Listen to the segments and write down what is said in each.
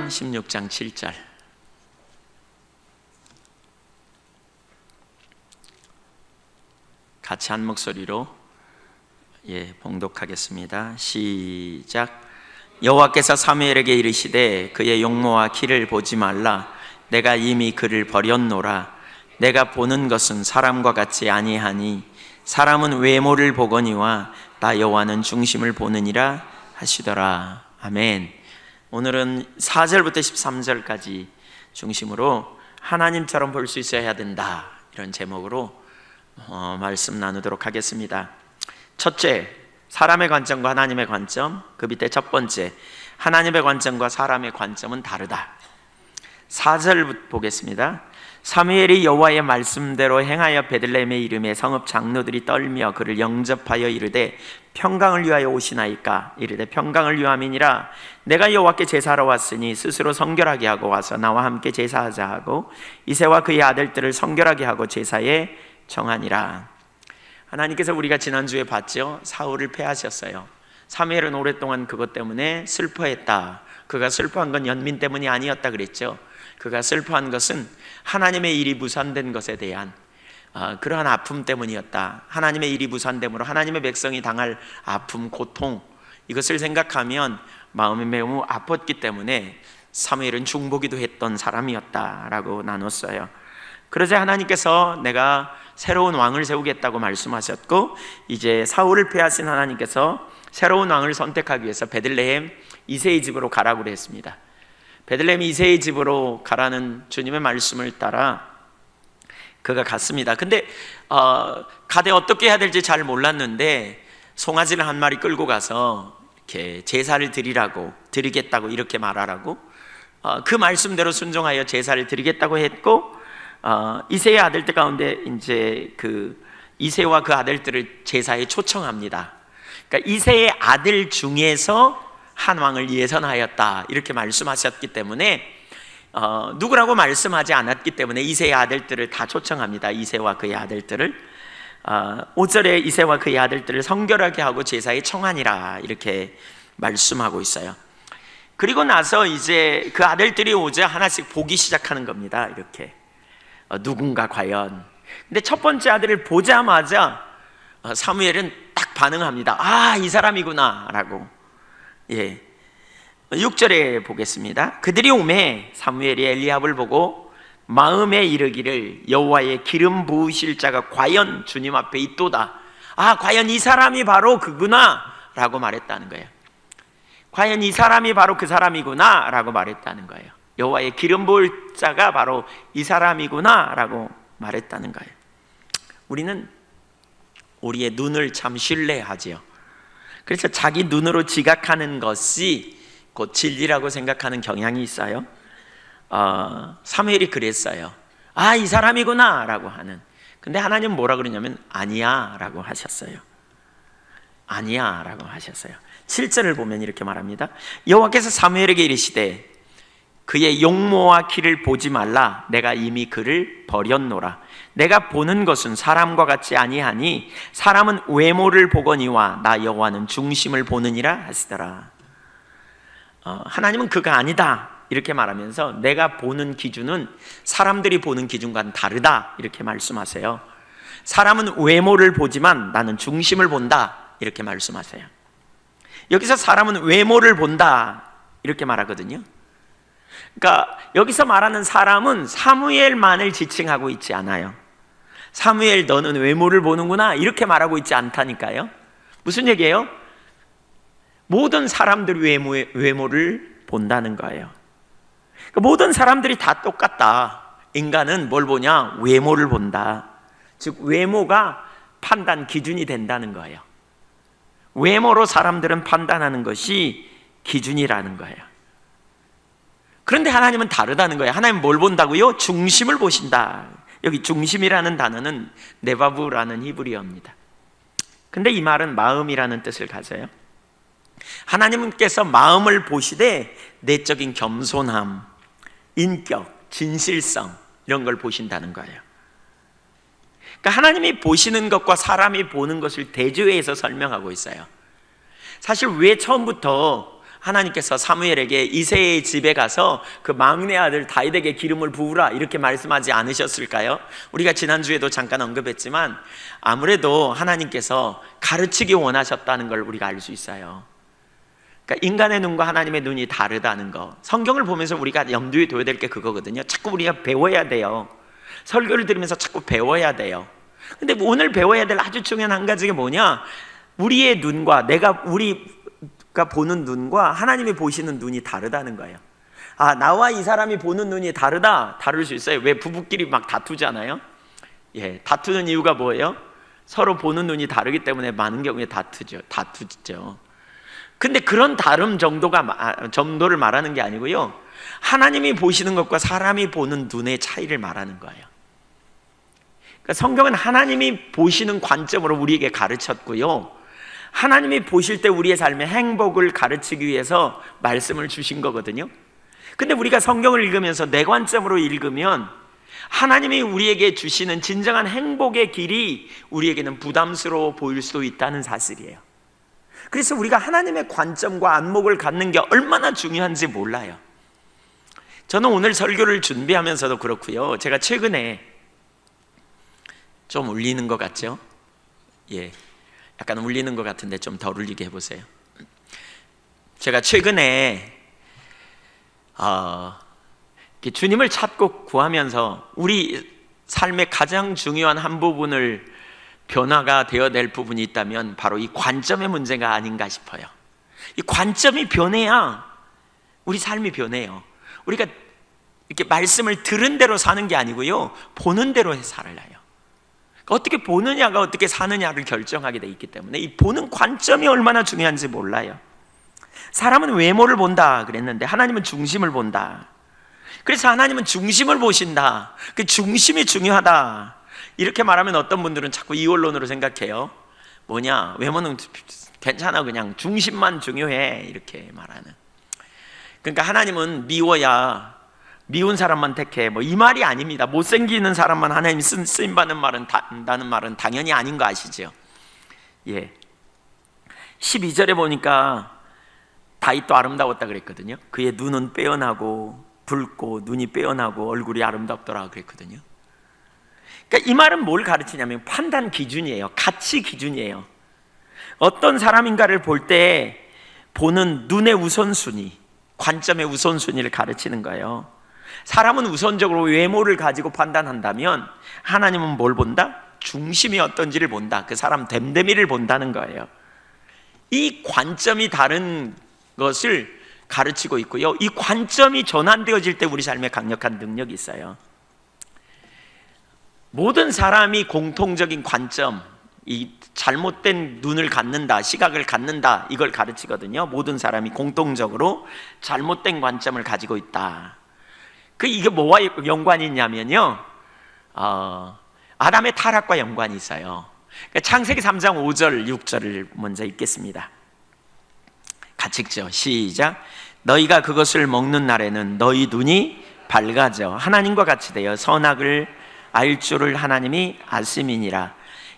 16장 7절. 같이 한 목소리로 봉독하겠습니다. 시작. 여호와께서 사무엘에게 이르시되 그의 용모와 키를 보지 말라. 내가 이미 그를 버렸노라. 내가 보는 것은 사람과 같지 아니하니 사람은 외모를 보거니와 나 여호와는 중심을 보느니라 하시더라. 아멘. 오늘은 4절부터 13절까지 중심으로 하나님처럼 볼 수 있어야 된다, 이런 제목으로 말씀 나누도록 하겠습니다. 첫째, 사람의 관점과 하나님의 관점. 그 밑에 첫 번째, 하나님의 관점과 사람의 관점은 다르다. 4절 보겠습니다. 사무엘이 여호와의 말씀대로 행하여 베들레헴의 이름에 성읍 장로들이 떨며 그를 영접하여 이르되 평강을 위하여 오시나이까? 이르되 평강을 위함이니라. 내가 여호와께 제사하러 왔으니 스스로 성결하게 하고 와서 나와 함께 제사하자 하고 이새와 그의 아들들을 성결하게 하고 제사에 정하니라. 하나님께서 우리가 지난주에 봤죠. 사울을 패하셨어요. 사무엘은 오랫동안 그것 때문에 슬퍼했다. 그가 슬퍼한 건 연민 때문이 아니었다 그랬죠. 그가 슬퍼한 것은 하나님의 일이 무산된 것에 대한 그러한 아픔 때문이었다. 하나님의 일이 무산됨으로 하나님의 백성이 당할 아픔, 고통, 이것을 생각하면 마음이 매우 아팠기 때문에 사무엘은 중보기도 했던 사람이었다라고 나눴어요. 그러자 하나님께서 내가 새로운 왕을 세우겠다고 말씀하셨고, 이제 사울을 패하신 하나님께서 새로운 왕을 선택하기 위해서 베들레헴 이새의 집으로 가라고 했습니다. 베들레헴 이새의 집으로 가라는 주님의 말씀을 따라 그가 갔습니다. 근데 가되 어떻게 해야 될지 잘 몰랐는데 송아지를 한 마리 끌고 가서 이렇게 제사를 드리겠다고 이렇게 말하라고, 그 말씀대로 순종하여 제사를 드리겠다고 했고, 이새의 아들들 가운데 이제 그 이새와 그 아들들을 제사에 초청합니다. 그러니까 이새의 아들 중에서 한 왕을 예선하였다, 이렇게 말씀하셨기 때문에 누구라고 말씀하지 않았기 때문에 이새의 아들들을 다 초청합니다. 이새와 그의 아들들을 5절에 이새와 그의 아들들을 성결하게 하고 제사에 청하니라, 이렇게 말씀하고 있어요. 그리고 나서 이제 그 아들들이 오자 하나씩 보기 시작하는 겁니다. 이렇게 누군가 과연. 근데 첫 번째 아들을 보자마자 사무엘은 딱 반응합니다. 아, 이 사람이구나 라고. 6절에 보겠습니다. 그들이 오매 사무엘이 엘리압을 보고 마음에 이르기를 여호와의 기름 부으실 자가 과연 주님 앞에 있도다. 아, 과연 이 사람이 바로 그구나 라고 말했다는 거예요. 과연 이 사람이 바로 그 사람이구나 라고 말했다는 거예요. 여호와의 기름 부을 자가 바로 이 사람이구나 라고 말했다는 거예요. 우리는 우리의 눈을 참 신뢰하지요. 그래서 자기 눈으로 지각하는 것이 곧 진리라고 생각하는 경향이 있어요. 사무엘이 그랬어요. 아, 이 사람이구나 라고 하는. 근데 하나님은 뭐라 그러냐면 아니야 라고 하셨어요. 아니야 라고 하셨어요. 7절을 보면 이렇게 말합니다. 여호와께서 사무엘에게 이르시되 그의 용모와 키를 보지 말라. 내가 이미 그를 버렸노라. 내가 보는 것은 사람과 같지 아니하니 사람은 외모를 보거니와 나 여호와는 중심을 보느니라 하시더라. 하나님은 그가 아니다 이렇게 말하면서 내가 보는 기준은 사람들이 보는 기준과는 다르다 이렇게 말씀하세요. 사람은 외모를 보지만 나는 중심을 본다 이렇게 말씀하세요. 여기서 사람은 외모를 본다 이렇게 말하거든요. 그러니까 여기서 말하는 사람은 사무엘만을 지칭하고 있지 않아요. 사무엘 너는 외모를 보는구나 이렇게 말하고 있지 않다니까요. 무슨 얘기예요? 모든 사람들이 외모를 본다는 거예요. 그러니까 모든 사람들이 다 똑같다. 인간은 뭘 보냐? 외모를 본다. 즉 외모가 판단 기준이 된다는 거예요. 외모로 사람들은 판단하는 것이 기준이라는 거예요. 그런데 하나님은 다르다는 거예요. 하나님은 뭘 본다고요? 중심을 보신다. 여기 중심이라는 단어는 네바부라는 히브리어입니다. 근데 이 말은 마음이라는 뜻을 가져요. 하나님께서 마음을 보시되 내적인 겸손함, 인격, 진실성 이런 걸 보신다는 거예요. 그러니까 하나님이 보시는 것과 사람이 보는 것을 대조해서 설명하고 있어요. 사실 왜 처음부터 하나님께서 사무엘에게 이새의 집에 가서 그 막내 아들 다윗에게 기름을 부으라 이렇게 말씀하지 않으셨을까요? 우리가 지난주에도 잠깐 언급했지만 아무래도 하나님께서 가르치기 원하셨다는 걸 우리가 알 수 있어요. 그러니까 인간의 눈과 하나님의 눈이 다르다는 거, 성경을 보면서 우리가 염두에 둬야 될 게 그거거든요. 자꾸 우리가 배워야 돼요. 설교를 들으면서 자꾸 배워야 돼요. 근데 오늘 배워야 될 아주 중요한 한 가지가 뭐냐, 우리의 눈과 우리가 보는 눈과 하나님이 보시는 눈이 다르다는 거예요. 아, 나와 이 사람이 보는 눈이 다를 수 있어요. 왜 부부끼리 막 다투잖아요. 예, 다투는 이유가 뭐예요? 서로 보는 눈이 다르기 때문에 많은 경우에 다투죠. 근데 그런 다름 정도를 말하는 게 아니고요, 하나님이 보시는 것과 사람이 보는 눈의 차이를 말하는 거예요. 그러니까 성경은 하나님이 보시는 관점으로 우리에게 가르쳤고요, 하나님이 보실 때 우리의 삶의 행복을 가르치기 위해서 말씀을 주신 거거든요. 근데 우리가 성경을 읽으면서 내 관점으로 읽으면 하나님이 우리에게 주시는 진정한 행복의 길이 우리에게는 부담스러워 보일 수도 있다는 사실이에요. 그래서 우리가 하나님의 관점과 안목을 갖는 게 얼마나 중요한지 몰라요. 저는 오늘 설교를 준비하면서도 그렇고요, 제가 최근에 좀 울리는 것 같죠? 예, 약간 울리는 것 같은데 좀 덜 울리게 해보세요. 제가 최근에 주님을 찾고 구하면서 우리 삶의 가장 중요한 한 부분을 변화가 되어야 될 부분이 있다면 바로 이 관점의 문제가 아닌가 싶어요. 이 관점이 변해야 우리 삶이 변해요. 우리가 이렇게 말씀을 들은 대로 사는 게 아니고요, 보는 대로 살아요. 어떻게 보느냐가 어떻게 사느냐를 결정하게 돼 있기 때문에 이 보는 관점이 얼마나 중요한지 몰라요. 사람은 외모를 본다 그랬는데 하나님은 중심을 본다. 그래서 하나님은 중심을 보신다. 그 중심이 중요하다 이렇게 말하면 어떤 분들은 자꾸 이원론으로 생각해요. 뭐냐, 외모는 괜찮아, 그냥 중심만 중요해 이렇게 말하는. 그러니까 하나님은 미운 사람만 택해, 이 말이 아닙니다. 못생기는 사람만 하나님이 쓰임받는 말은 당연히 아닌 거 아시죠? 예. 12절에 보니까 다윗도 아름다웠다 그랬거든요. 그의 눈은 빼어나고 붉고 눈이 빼어나고 얼굴이 아름답더라 그랬거든요. 그러니까 이 말은 뭘 가르치냐면 판단 기준이에요. 가치 기준이에요. 어떤 사람인가를 볼 때 보는 눈의 우선순위, 관점의 우선순위를 가르치는 거예요. 사람은 우선적으로 외모를 가지고 판단한다면 하나님은 뭘 본다? 중심이 어떤지를 본다. 그 사람 됨됨이를 본다는 거예요. 이 관점이 다른 것을 가르치고 있고요, 이 관점이 전환되어질 때 우리 삶에 강력한 능력이 있어요. 모든 사람이 공통적인 관점, 이 잘못된 눈을 갖는다, 시각을 갖는다, 이걸 가르치거든요. 모든 사람이 공통적으로 잘못된 관점을 가지고 있다. 이게 뭐와 연관이 있냐면요, 아담의 타락과 연관이 있어요. 창세기 3장 5절 6절을 먼저 읽겠습니다. 같이 읽죠. 시작. 너희가 그것을 먹는 날에는 너희 눈이 밝아져 하나님과 같이 되어 선악을 알 줄을 하나님이 아심이니라.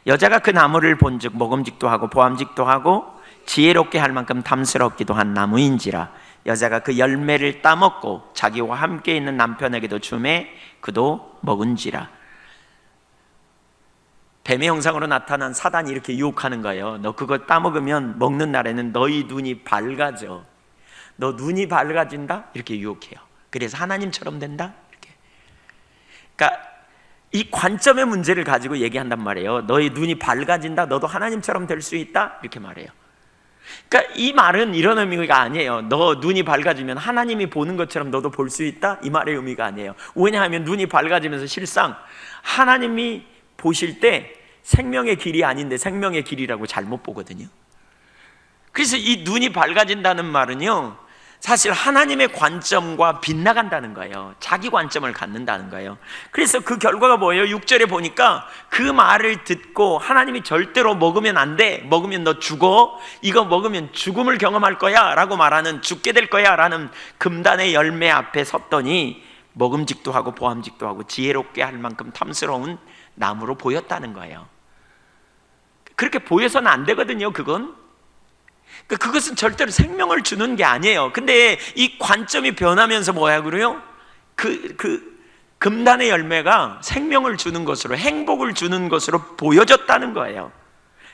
여자가 그 나무를 본즉 먹음직도 하고 보암직도 하고 지혜롭게 할 만큼 탐스럽기도 한 나무인지라. 여자가 그 열매를 따먹고 자기와 함께 있는 남편에게도 주매 그도 먹은지라. 뱀의 형상으로 나타난 사단이 이렇게 유혹하는 거예요. 너 그거 따먹으면 먹는 날에는 너희 눈이 밝아져. 너 눈이 밝아진다? 이렇게 유혹해요. 그래서 하나님처럼 된다? 이렇게. 그러니까 이 관점의 문제를 가지고 얘기한단 말이에요. 너희 눈이 밝아진다? 너도 하나님처럼 될 수 있다? 이렇게 말해요. 그러니까 이 말은 이런 의미가 아니에요. 너 눈이 밝아지면 하나님이 보는 것처럼 너도 볼 수 있다? 이 말의 의미가 아니에요. 왜냐하면 눈이 밝아지면서 실상 하나님이 보실 때 생명의 길이 아닌데 생명의 길이라고 잘못 보거든요. 그래서 이 눈이 밝아진다는 말은요, 사실 하나님의 관점과 빗나간다는 거예요. 자기 관점을 갖는다는 거예요. 그래서 그 결과가 뭐예요? 6절에 보니까 그 말을 듣고 하나님이 절대로 먹으면 안 돼, 먹으면 너 죽어, 이거 먹으면 죽음을 경험할 거야 라고 말하는, 죽게 될 거야 라는 금단의 열매 앞에 섰더니 먹음직도 하고 보암직도 하고 지혜롭게 할 만큼 탐스러운 나무로 보였다는 거예요. 그렇게 보여서는 안 되거든요. 그건 그것은 절대로 생명을 주는 게 아니에요. 근데 이 관점이 변하면서 뭐야 그래요? 금단의 열매가 생명을 주는 것으로, 행복을 주는 것으로 보여졌다는 거예요.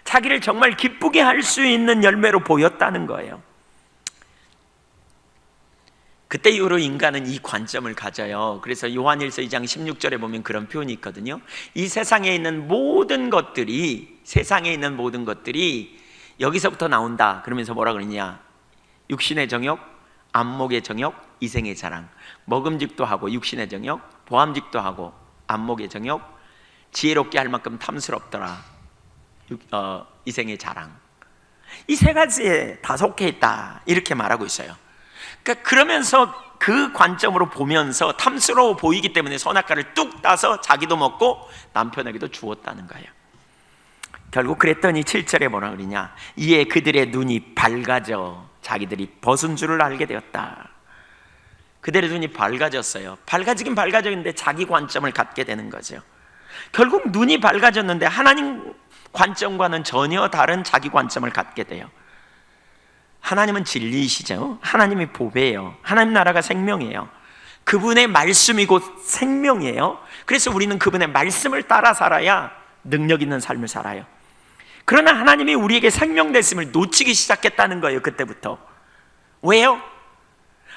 자기를 정말 기쁘게 할 수 있는 열매로 보였다는 거예요. 그때 이후로 인간은 이 관점을 가져요. 그래서 요한일서 2장 16절에 보면 그런 표현이 있거든요. 이 세상에 있는 모든 것들이, 세상에 있는 모든 것들이 여기서부터 나온다. 그러면서 뭐라 그러냐? 육신의 정욕, 안목의 정욕, 이생의 자랑. 먹음직도 하고 육신의 정욕, 보암직도 하고 안목의 정욕, 지혜롭게 할 만큼 탐스럽더라. 이생의 자랑. 이 세 가지에 다 속해 있다. 이렇게 말하고 있어요. 그러면서 그 관점으로 보면서 탐스러워 보이기 때문에 선악과를 뚝 따서 자기도 먹고 남편에게도 주었다는 거예요. 결국 그랬더니 7절에 뭐라 그러냐? 이에 그들의 눈이 밝아져 자기들이 벗은 줄을 알게 되었다. 그들의 눈이 밝아졌어요. 밝아지긴 밝아졌는데 자기 관점을 갖게 되는 거죠. 결국 눈이 밝아졌는데 하나님 관점과는 전혀 다른 자기 관점을 갖게 돼요. 하나님은 진리이시죠. 하나님이 보배예요. 하나님 나라가 생명이에요. 그분의 말씀이 곧 생명이에요. 그래서 우리는 그분의 말씀을 따라 살아야 능력 있는 삶을 살아요. 그러나 하나님이 우리에게 생명 됐음을 놓치기 시작했다는 거예요. 그때부터. 왜요?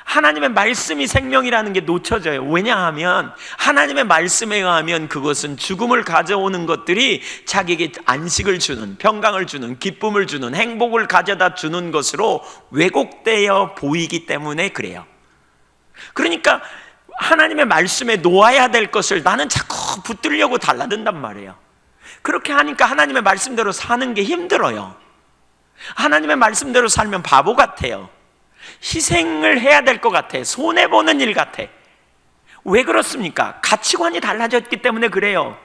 하나님의 말씀이 생명이라는 게 놓쳐져요. 왜냐하면 하나님의 말씀에 의하면 그것은 죽음을 가져오는 것들이 자기에게 안식을 주는, 평강을 주는, 기쁨을 주는, 행복을 가져다 주는 것으로 왜곡되어 보이기 때문에 그래요. 그러니까 하나님의 말씀에 놓아야 될 것을 나는 자꾸 붙들려고 달라든단 말이에요. 그렇게 하니까 하나님의 말씀대로 사는 게 힘들어요. 하나님의 말씀대로 살면 바보 같아요. 희생을 해야 될 것 같아. 손해보는 일 같아. 왜 그렇습니까? 가치관이 달라졌기 때문에 그래요.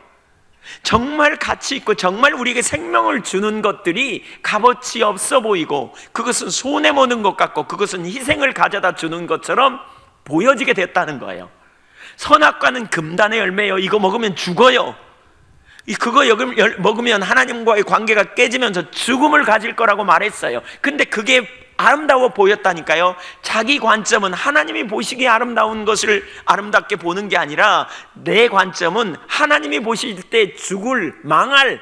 정말 가치 있고 정말 우리에게 생명을 주는 것들이 값어치 없어 보이고 그것은 손해보는 것 같고 그것은 희생을 가져다 주는 것처럼 보여지게 됐다는 거예요. 선악과는 금단의 열매예요. 이거 먹으면 죽어요. 그거 먹으면 하나님과의 관계가 깨지면서 죽음을 가질 거라고 말했어요. 근데 그게 아름다워 보였다니까요. 자기 관점은 하나님이 보시기에 아름다운 것을 아름답게 보는 게 아니라 내 관점은 하나님이 보실 때 죽을, 망할,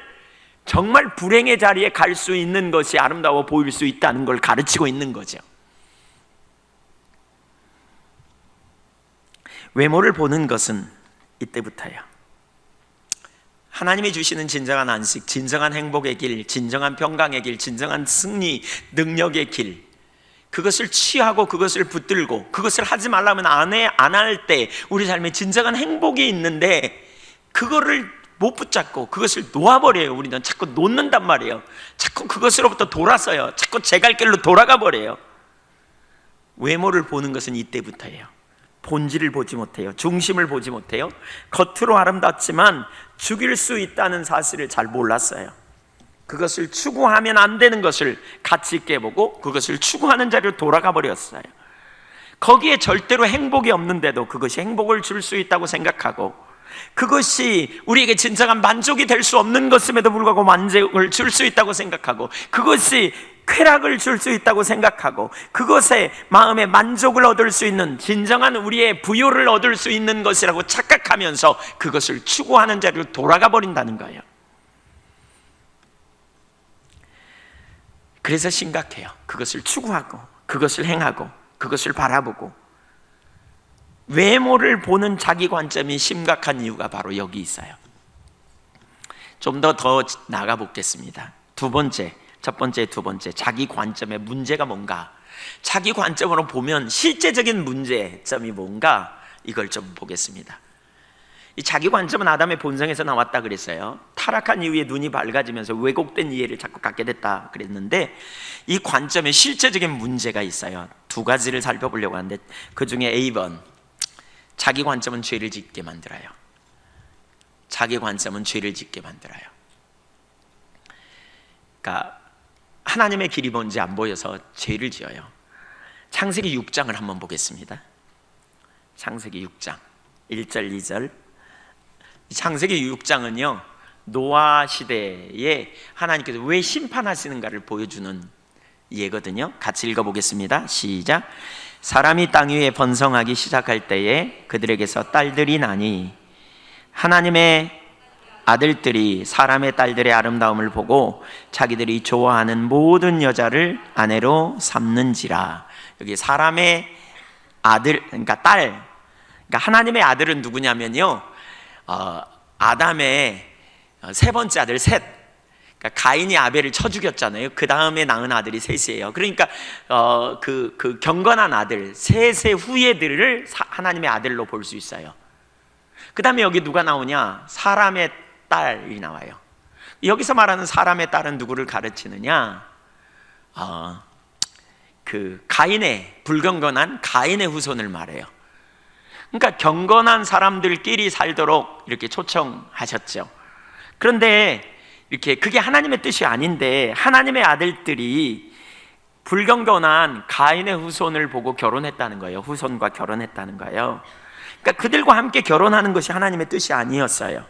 정말 불행의 자리에 갈 수 있는 것이 아름다워 보일 수 있다는 걸 가르치고 있는 거죠. 외모를 보는 것은 이때부터예요. 하나님이 주시는 진정한 안식, 진정한 행복의 길, 진정한 평강의 길, 진정한 승리, 능력의 길, 그것을 취하고 그것을 붙들고 그것을 하지 말라면 안 할 때 우리 삶에 진정한 행복이 있는데 그거를 못 붙잡고 그것을 놓아버려요. 우리는 자꾸 놓는단 말이에요. 자꾸 그것으로부터 돌아서요. 자꾸 제 갈 길로 돌아가 버려요. 외모를 보는 것은 이때부터예요. 본질을 보지 못해요. 중심을 보지 못해요. 겉으로 아름답지만 죽일 수 있다는 사실을 잘 몰랐어요. 그것을 추구하면 안 되는 것을 가치 있게 보고 그것을 추구하는 자리로 돌아가 버렸어요. 거기에 절대로 행복이 없는데도 그것이 행복을 줄 수 있다고 생각하고 그것이 우리에게 진정한 만족이 될 수 없는 것임에도 불구하고 만족을 줄 수 있다고 생각하고 그것이 쾌락을 줄 수 있다고 생각하고 그것에 마음의 만족을 얻을 수 있는 진정한 우리의 부요를 얻을 수 있는 것이라고 착각하면서 그것을 추구하는 자리로 돌아가 버린다는 거예요. 그래서 심각해요. 그것을 추구하고 그것을 행하고 그것을 바라보고 외모를 보는 자기 관점이 심각한 이유가 바로 여기 있어요. 좀 더 나가 보겠습니다. 첫 번째, 두 번째, 자기 관점의 문제가 뭔가, 자기 관점으로 보면 실제적인 문제점이 뭔가, 이걸 좀 보겠습니다. 이 자기 관점은 아담의 본성에서 나왔다 그랬어요. 타락한 이후에 눈이 밝아지면서 왜곡된 이해를 자꾸 갖게 됐다 그랬는데 이 관점에 실제적인 문제가 있어요. 두 가지를 살펴보려고 하는데 그 중에 A번, 자기 관점은 죄를 짓게 만들어요. 자기 관점은 죄를 짓게 만들어요. 그러니까 하나님의 길이 뭔지 안 보여서 죄를 지어요. 창세기 6장을 한번 보겠습니다. 창세기 6장 1절 2절. 창세기 6장은요 노아 시대에 하나님께서 왜 심판하시는가를 보여주는 예거든요. 같이 읽어보겠습니다. 시작. 사람이 땅 위에 번성하기 시작할 때에 그들에게서 딸들이 나니 하나님의 아들들이 사람의 딸들의 아름다움을 보고 자기들이 좋아하는 모든 여자를 아내로 삼는지라. 여기 사람의 아들, 그러니까 딸, 그러니까 하나님의 아들은 누구냐면요, 아담의 세 번째 아들 셋. 그러니까 가인이 아벨을 쳐 죽였잖아요. 그 다음에 낳은 아들이 셋이에요. 그러니까 그 경건한 아들, 셋의 후예들을 하나님의 아들로 볼 수 있어요. 그 다음에 여기 누가 나오냐? 사람의 딸이 나와요. 여기서 말하는 사람의 딸은 누구를 가르치느냐? 그 가인의, 불경건한 가인의 후손을 말해요. 그러니까 경건한 사람들끼리 살도록 이렇게 초청하셨죠. 그런데 이렇게 그게 하나님의 뜻이 아닌데 하나님의 아들들이 불경건한 가인의 후손을 보고 결혼했다는 거예요. 후손과 결혼했다는 거예요. 그러니까 그들과 함께 결혼하는 것이 하나님의 뜻이 아니었어요.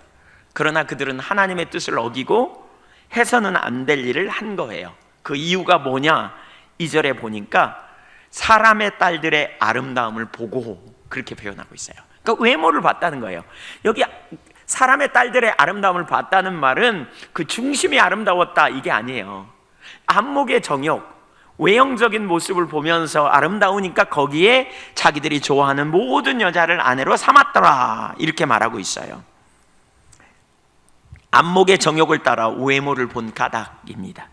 그러나 그들은 하나님의 뜻을 어기고 해서는 안 될 일을 한 거예요. 그 이유가 뭐냐? 2절에 보니까 사람의 딸들의 아름다움을 보고, 그렇게 표현하고 있어요. 그러니까 외모를 봤다는 거예요. 여기 사람의 딸들의 아름다움을 봤다는 말은 그 중심이 아름다웠다, 이게 아니에요. 안목의 정욕, 외형적인 모습을 보면서 아름다우니까 거기에 자기들이 좋아하는 모든 여자를 아내로 삼았더라, 이렇게 말하고 있어요. 안목의 정욕을 따라 외모를 본 까닭입니다.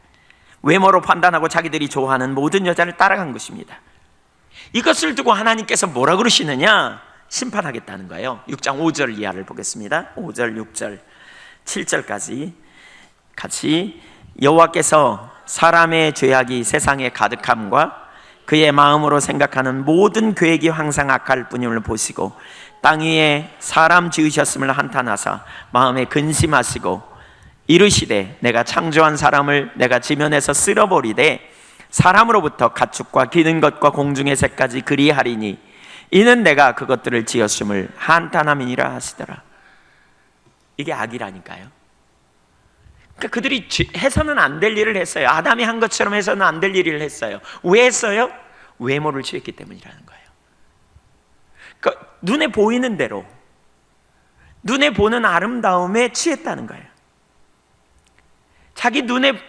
외모로 판단하고 자기들이 좋아하는 모든 여자를 따라간 것입니다. 이것을 두고 하나님께서 뭐라 그러시느냐? 심판하겠다는 거예요. 6장 5절 이하를 보겠습니다. 5절, 6절, 7절까지 같이. 여호와께서 사람의 죄악이 세상에 가득함과 그의 마음으로 생각하는 모든 계획이 항상 악할 뿐임을 보시고 땅 위에 사람 지으셨음을 한탄하사 마음에 근심하시고 이르시되 내가 창조한 사람을 내가 지면에서 쓸어버리되 사람으로부터 가축과 기는 것과 공중의 새까지 그리하리니 이는 내가 그것들을 지었음을 한탄함이니라 하시더라. 이게 악이라니까요. 그러니까 그들이 해서는 안 될 일을 했어요. 아담이 한 것처럼 해서는 안 될 일을 했어요. 왜 했어요? 외모를 취했기 때문이라는 거예요. 그러니까 눈에 보이는 대로, 눈에 보는 아름다움에 취했다는 거예요. 자기 눈에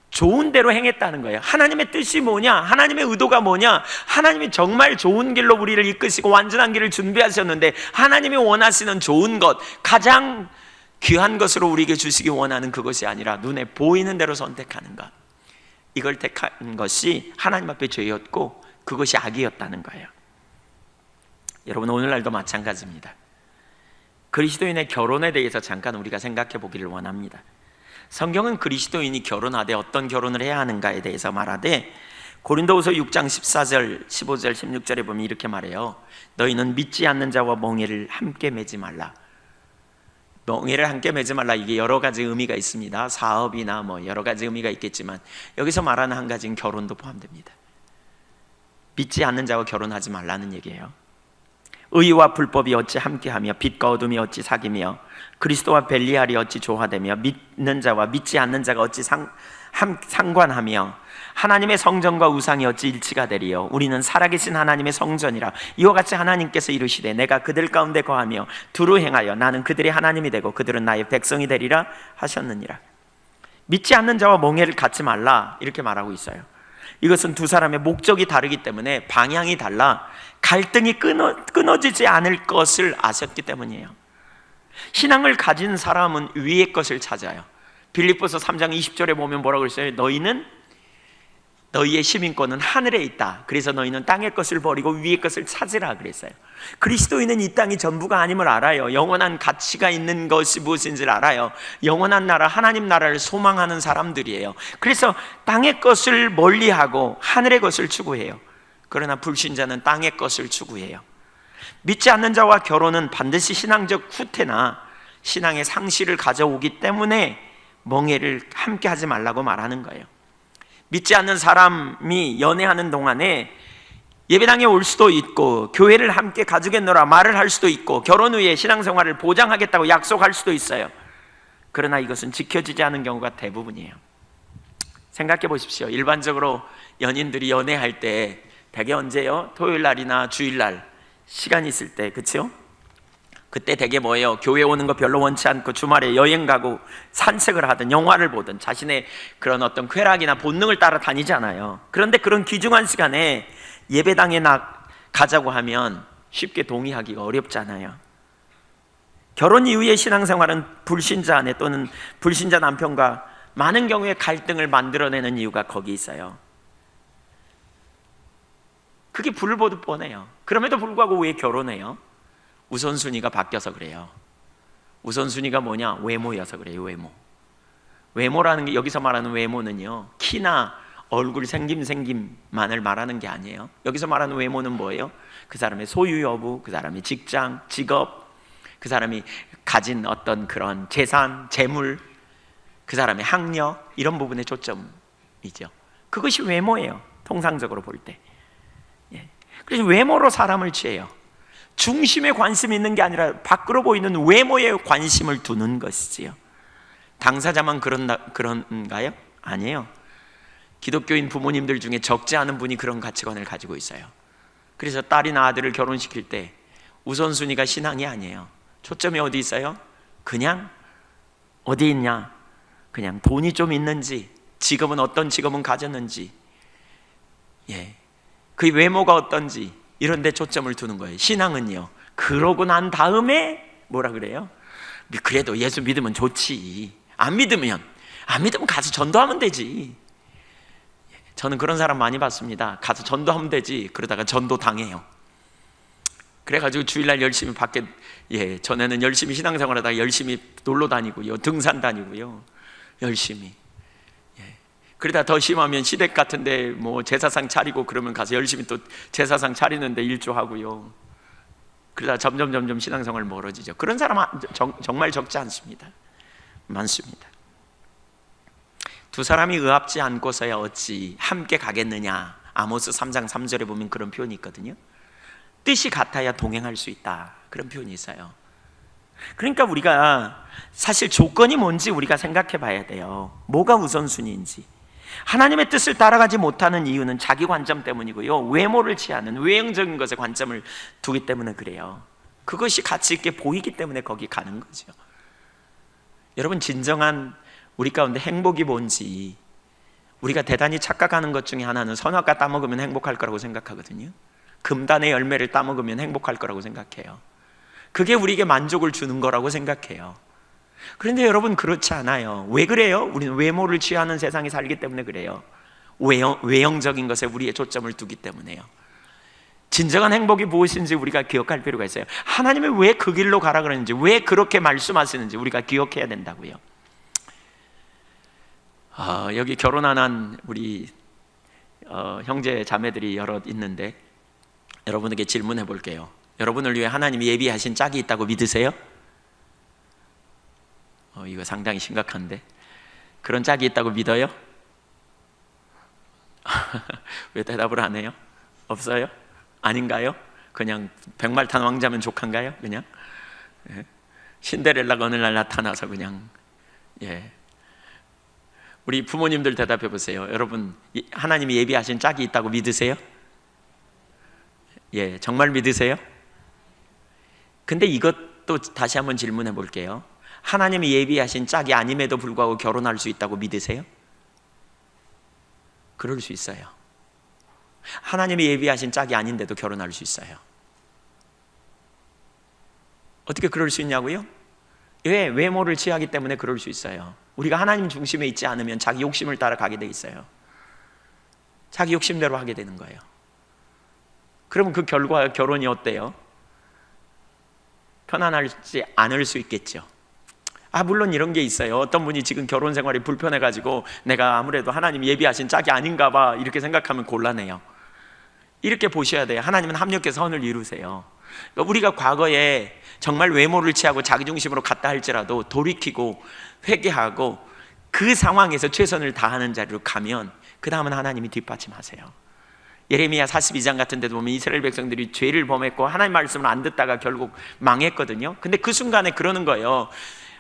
좋은 대로 행했다는 거예요. 하나님의 뜻이 뭐냐? 하나님의 의도가 뭐냐? 하나님이 정말 좋은 길로 우리를 이끄시고 완전한 길을 준비하셨는데 하나님이 원하시는 좋은 것, 가장 귀한 것으로 우리에게 주시기 원하는 그것이 아니라 눈에 보이는 대로 선택하는 것, 이걸 택한 것이 하나님 앞에 죄였고 그것이 악이었다는 거예요. 여러분, 오늘날도 마찬가지입니다. 그리스도인의 결혼에 대해서 잠깐 우리가 생각해 보기를 원합니다. 성경은 그리스도인이 결혼하되 어떤 결혼을 해야 하는가에 대해서 말하되 고린도후서 6장 14절, 15절, 16절에 보면 이렇게 말해요. 너희는 믿지 않는 자와 멍에를 함께 매지 말라. 멍에를 함께 매지 말라, 이게 여러 가지 의미가 있습니다. 사업이나 뭐 여러 가지 의미가 있겠지만 여기서 말하는 한 가지는 결혼도 포함됩니다. 믿지 않는 자와 결혼하지 말라는 얘기예요. 의와 불법이 어찌 함께하며 빛과 어둠이 어찌 사귀며 그리스도와 벨리알이 어찌 조화되며 믿는 자와 믿지 않는 자가 어찌 상관하며 하나님의 성전과 우상이 어찌 일치가 되리요. 우리는 살아계신 하나님의 성전이라. 이와 같이 하나님께서 이르시되 내가 그들 가운데 거하며 두루 행하여 나는 그들의 하나님이 되고 그들은 나의 백성이 되리라 하셨느니라. 믿지 않는 자와 멍에를 갖지 말라, 이렇게 말하고 있어요. 이것은 두 사람의 목적이 다르기 때문에 방향이 달라 갈등이 끊어지지 않을 것을 아셨기 때문이에요. 신앙을 가진 사람은 위의 것을 찾아요. 빌립보서 3장 20절에 보면 뭐라고 그랬어요? 너희의 시민권은 하늘에 있다. 그래서 너희는 땅의 것을 버리고 위의 것을 찾으라 그랬어요. 그리스도인은 이 땅이 전부가 아님을 알아요. 영원한 가치가 있는 것이 무엇인지를 알아요. 영원한 나라, 하나님 나라를 소망하는 사람들이에요. 그래서 땅의 것을 멀리하고 하늘의 것을 추구해요. 그러나 불신자는 땅의 것을 추구해요. 믿지 않는 자와 결혼은 반드시 신앙적 후퇴나 신앙의 상실을 가져오기 때문에 멍에를 함께 하지 말라고 말하는 거예요. 믿지 않는 사람이 연애하는 동안에 예배당에 올 수도 있고 교회를 함께 가주겠노라 말을 할 수도 있고 결혼 후에 신앙생활을 보장하겠다고 약속할 수도 있어요. 그러나 이것은 지켜지지 않은 경우가 대부분이에요. 생각해 보십시오. 일반적으로 연인들이 연애할 때 대개 언제요? 토요일 날이나 주일 날 시간이 있을 때, 그렇죠? 그때 대개 뭐예요? 교회 오는 거 별로 원치 않고 주말에 여행 가고 산책을 하든 영화를 보든 자신의 그런 어떤 쾌락이나 본능을 따라 다니잖아요. 그런데 그런 귀중한 시간에 예배당에 가자고 하면 쉽게 동의하기가 어렵잖아요. 결혼 이후의 신앙생활은 불신자 아내 또는 불신자 남편과 많은 경우에 갈등을 만들어내는 이유가 거기 있어요. 그게 불을 보듯 뻔해요. 그럼에도 불구하고 왜 결혼해요? 우선순위가 바뀌어서 그래요. 우선순위가 뭐냐? 외모여서 그래요. 외모라는 게, 여기서 말하는 외모는요, 키나 얼굴 생김만을 말하는 게 아니에요. 여기서 말하는 외모는 뭐예요? 그 사람의 소유 여부, 그 사람의 직장, 직업, 그 사람이 가진 어떤 그런 재산, 재물, 그 사람의 학력, 이런 부분에 초점이죠. 그것이 외모예요. 통상적으로 볼 때. 그래서 외모로 사람을 취해요. 중심에 관심이 있는 게 아니라 밖으로 보이는 외모에 관심을 두는 것이지요. 당사자만 그런가요? 아니에요. 기독교인 부모님들 중에 적지 않은 분이 그런 가치관을 가지고 있어요. 그래서 딸이나 아들을 결혼시킬 때 우선순위가 신앙이 아니에요. 초점이 어디 있어요? 그냥 어디 있냐? 그냥 돈이 좀 있는지, 직업은 어떤 직업은 가졌는지, 그 외모가 어떤지, 이런 데 초점을 두는 거예요. 신앙은요, 그러고 난 다음에 뭐라 그래요? 그래도 예수 믿으면 좋지. 안 믿으면 가서 전도하면 되지. 저는 그런 사람 많이 봤습니다. 가서 전도하면 되지. 그러다가 전도 당해요. 그래가지고 주일날 열심히 밖에, 전에는 열심히 신앙생활하다가 열심히 놀러 다니고요, 등산 다니고요, 열심히. 그러다 더 심하면 시댁 같은데 뭐 제사상 차리고 그러면 가서 열심히 또 제사상 차리는데 일조하고요. 그러다 점점 신앙생활 멀어지죠. 그런 사람 정말 적지 않습니다. 많습니다. 두 사람이 의합지 않고서야 어찌 함께 가겠느냐. 아모스 3장 3절에 보면 그런 표현이 있거든요. 뜻이 같아야 동행할 수 있다, 그런 표현이 있어요. 그러니까 우리가 사실 조건이 뭔지 우리가 생각해 봐야 돼요. 뭐가 우선순위인지. 하나님의 뜻을 따라가지 못하는 이유는 자기 관점 때문이고요, 외모를 취하는 외형적인 것에 관점을 두기 때문에 그래요. 그것이 가치 있게 보이기 때문에 거기 가는 거죠. 여러분, 진정한 우리 가운데 행복이 뭔지 우리가 대단히 착각하는 것 중에 하나는 선악과 따먹으면 행복할 거라고 생각하거든요. 금단의 열매를 따먹으면 행복할 거라고 생각해요. 그게 우리에게 만족을 주는 거라고 생각해요. 그런데 여러분, 그렇지 않아요. 왜 그래요? 우리는 외모를 취하는 세상에 살기 때문에 그래요. 외형적인 것에 우리의 초점을 두기 때문에요. 진정한 행복이 무엇인지 우리가 기억할 필요가 있어요. 하나님이 왜 그 길로 가라 그러는지, 왜 그렇게 말씀하시는지 우리가 기억해야 된다고요. 여기 결혼 안 한 우리 형제 자매들이 여럿 있는데 여러분에게 질문해 볼게요. 여러분을 위해 하나님이 예비하신 짝이 있다고 믿으세요? 이거 상당히 심각한데. 그런 짝이 있다고 믿어요? 왜 대답을 안 해요? 없어요? 아닌가요? 그냥 백말탄 왕자면 족한가요? 그냥? 신데렐라가 어느 날 나타나서 그냥. 우리 부모님들 대답해 보세요. 여러분, 하나님이 예비하신 짝이 있다고 믿으세요? 정말 믿으세요? 근데 이것도 다시 한번 질문해 볼게요. 하나님이 예비하신 짝이 아님에도 불구하고 결혼할 수 있다고 믿으세요? 그럴 수 있어요. 하나님이 예비하신 짝이 아닌데도 결혼할 수 있어요. 어떻게 그럴 수 있냐고요? 왜? 외모를 취하기 때문에 그럴 수 있어요. 우리가 하나님 중심에 있지 않으면 자기 욕심을 따라 가게 돼 있어요. 자기 욕심대로 하게 되는 거예요. 그러면 그 결과 결혼이 어때요? 편안하지 않을 수 있겠죠. 물론 이런 게 있어요. 어떤 분이 지금 결혼 생활이 불편해가지고 내가 아무래도 하나님 예비하신 짝이 아닌가 봐, 이렇게 생각하면 곤란해요. 이렇게 보셔야 돼요. 하나님은 합력해서 선을 이루세요. 우리가 과거에 정말 외모를 취하고 자기중심으로 갔다 할지라도 돌이키고 회개하고 그 상황에서 최선을 다하는 자리로 가면 그 다음은 하나님이 뒷받침하세요. 예레미야 42장 같은 데도 보면 이스라엘 백성들이 죄를 범했고 하나님 말씀을 안 듣다가 결국 망했거든요. 근데 그 순간에 그러는 거예요.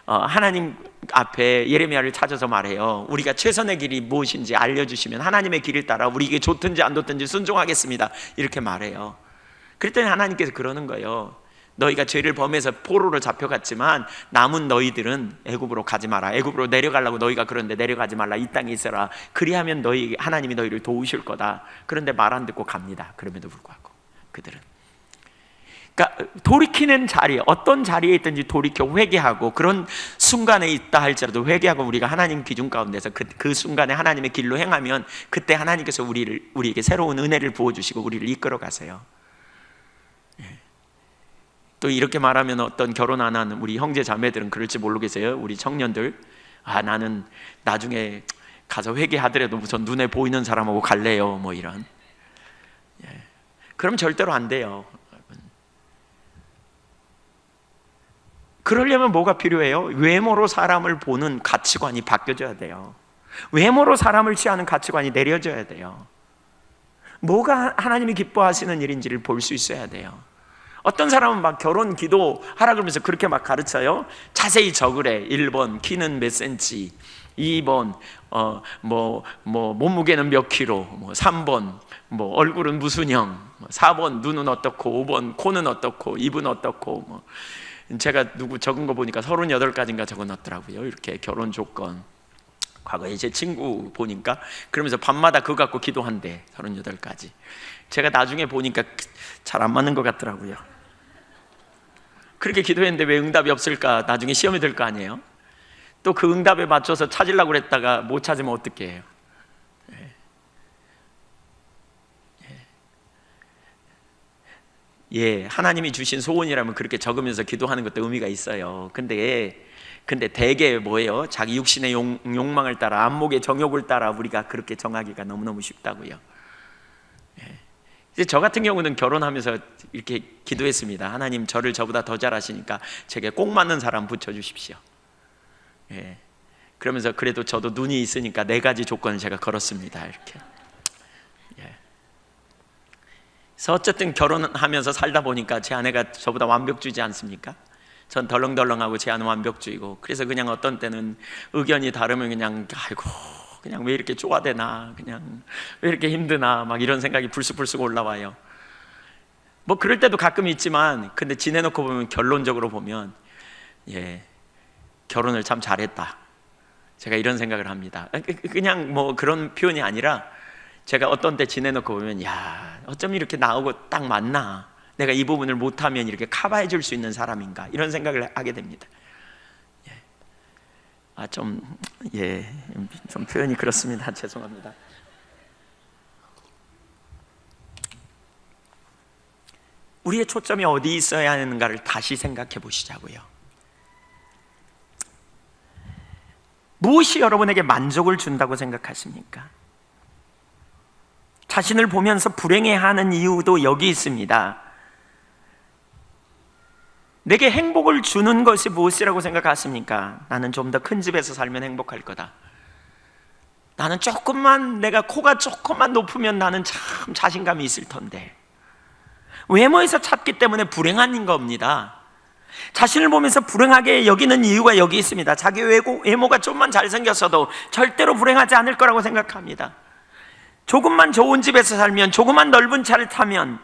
하나님 앞에 예레미야를 찾아서 말해요. 우리가 최선의 길이 무엇인지 알려주시면 하나님의 길을 따라 우리에게 좋든지 안 좋든지 순종하겠습니다, 이렇게 말해요. 그랬더니 하나님께서 그러는 거예요. 너희가 죄를 범해서 포로로 잡혀갔지만 남은 너희들은 애굽으로 가지 마라. 애굽으로 내려가려고 너희가 그런데 내려가지 말라. 이 땅에 있어라. 그리하면 하나님이 너희를 도우실 거다. 그런데 말 안 듣고 갑니다. 그럼에도 불구하고 그들은, 그러니까 돌이키는 자리, 어떤 자리에 있든지 돌이켜 회개하고, 그런 순간에 있다 할지라도 회개하고 우리가 하나님 기준 가운데서 그 순간에 하나님의 길로 행하면 그때 하나님께서 우리에게 새로운 은혜를 부어주시고 우리를 이끌어 가세요. 또 이렇게 말하면 어떤 결혼 안 하는 우리 형제 자매들은 그럴지 모르겠어요. 우리 청년들, 나는 나중에 가서 회개하더라도 우선 눈에 보이는 사람하고 갈래요, 뭐 이런. 그럼 절대로 안 돼요. 그러려면 뭐가 필요해요? 외모로 사람을 보는 가치관이 바뀌어져야 돼요. 외모로 사람을 취하는 가치관이 내려져야 돼요. 뭐가 하나님이 기뻐하시는 일인지를 볼 수 있어야 돼요. 어떤 사람은 막 결혼 기도 하라 그러면서 그렇게 막 가르쳐요. 자세히 적으래. 1번 키는 몇 센치, 2번 몸무게는 몇 킬로, 3번 얼굴은 무슨 형, 4번 눈은 어떻고, 5번 코는 어떻고, 입은 어떻고. 제가 누구 적은 거 보니까 38가지인가 적어놨더라고요. 이렇게 결혼 조건. 과거에 제 친구 보니까 그러면서 밤마다 그거 갖고 기도한대. 38가지. 제가 나중에 보니까 잘 안 맞는 것 같더라고요. 그렇게 기도했는데 왜 응답이 없을까? 나중에 시험이 될 거 아니에요? 또 그 응답에 맞춰서 찾으려고 그랬다가 못 찾으면 어떻게 해요? 하나님이 주신 소원이라면 그렇게 적으면서 기도하는 것도 의미가 있어요. 근데 대개 뭐예요? 자기 육신의 욕망을 따라, 안목의 정욕을 따라 우리가 그렇게 정하기가 너무너무 쉽다고요. 이제 저 같은 경우는 결혼하면서 이렇게 기도했습니다. 하나님, 저를 저보다 더 잘하시니까 제게 꼭 맞는 사람 붙여주십시오. 그러면서 그래도 저도 눈이 있으니까 4가지 조건을 제가 걸었습니다. 이렇게. 그래서 어쨌든 결혼하면서 살다 보니까 제 아내가 저보다 완벽주의지 않습니까? 전 덜렁덜렁하고 제 아내는 완벽주의고. 그래서 그냥 어떤 때는 의견이 다르면 그냥 그냥 왜 이렇게 쪼아대나, 그냥 왜 이렇게 힘드나, 막 이런 생각이 불쑥불쑥 올라와요. 뭐 그럴 때도 가끔 있지만, 근데 지내놓고 보면, 결론적으로 보면 결혼을 참 잘했다, 제가 이런 생각을 합니다. 그냥 뭐 그런 표현이 아니라, 제가 어떤 때 지내놓고 보면, 어쩜 이렇게 나오고 딱 맞나, 내가 이 부분을 못하면 이렇게 커버해 줄 수 있는 사람인가, 이런 생각을 하게 됩니다. 좀 표현이 그렇습니다. 죄송합니다. 우리의 초점이 어디 있어야 하는가를 다시 생각해 보시자고요. 무엇이 여러분에게 만족을 준다고 생각하십니까? 자신을 보면서 불행해하는 이유도 여기 있습니다. 내게 행복을 주는 것이 무엇이라고 생각하십니까? 나는 좀 더 큰 집에서 살면 행복할 거다. 나는 내가 코가 조금만 높으면 나는 참 자신감이 있을 텐데. 외모에서 찾기 때문에 불행한 겁니다. 자신을 보면서 불행하게 여기는 이유가 여기 있습니다. 자기 외모가 좀만 잘생겼어도 절대로 불행하지 않을 거라고 생각합니다. 조금만 좋은 집에서 살면, 조금만 넓은 차를 타면,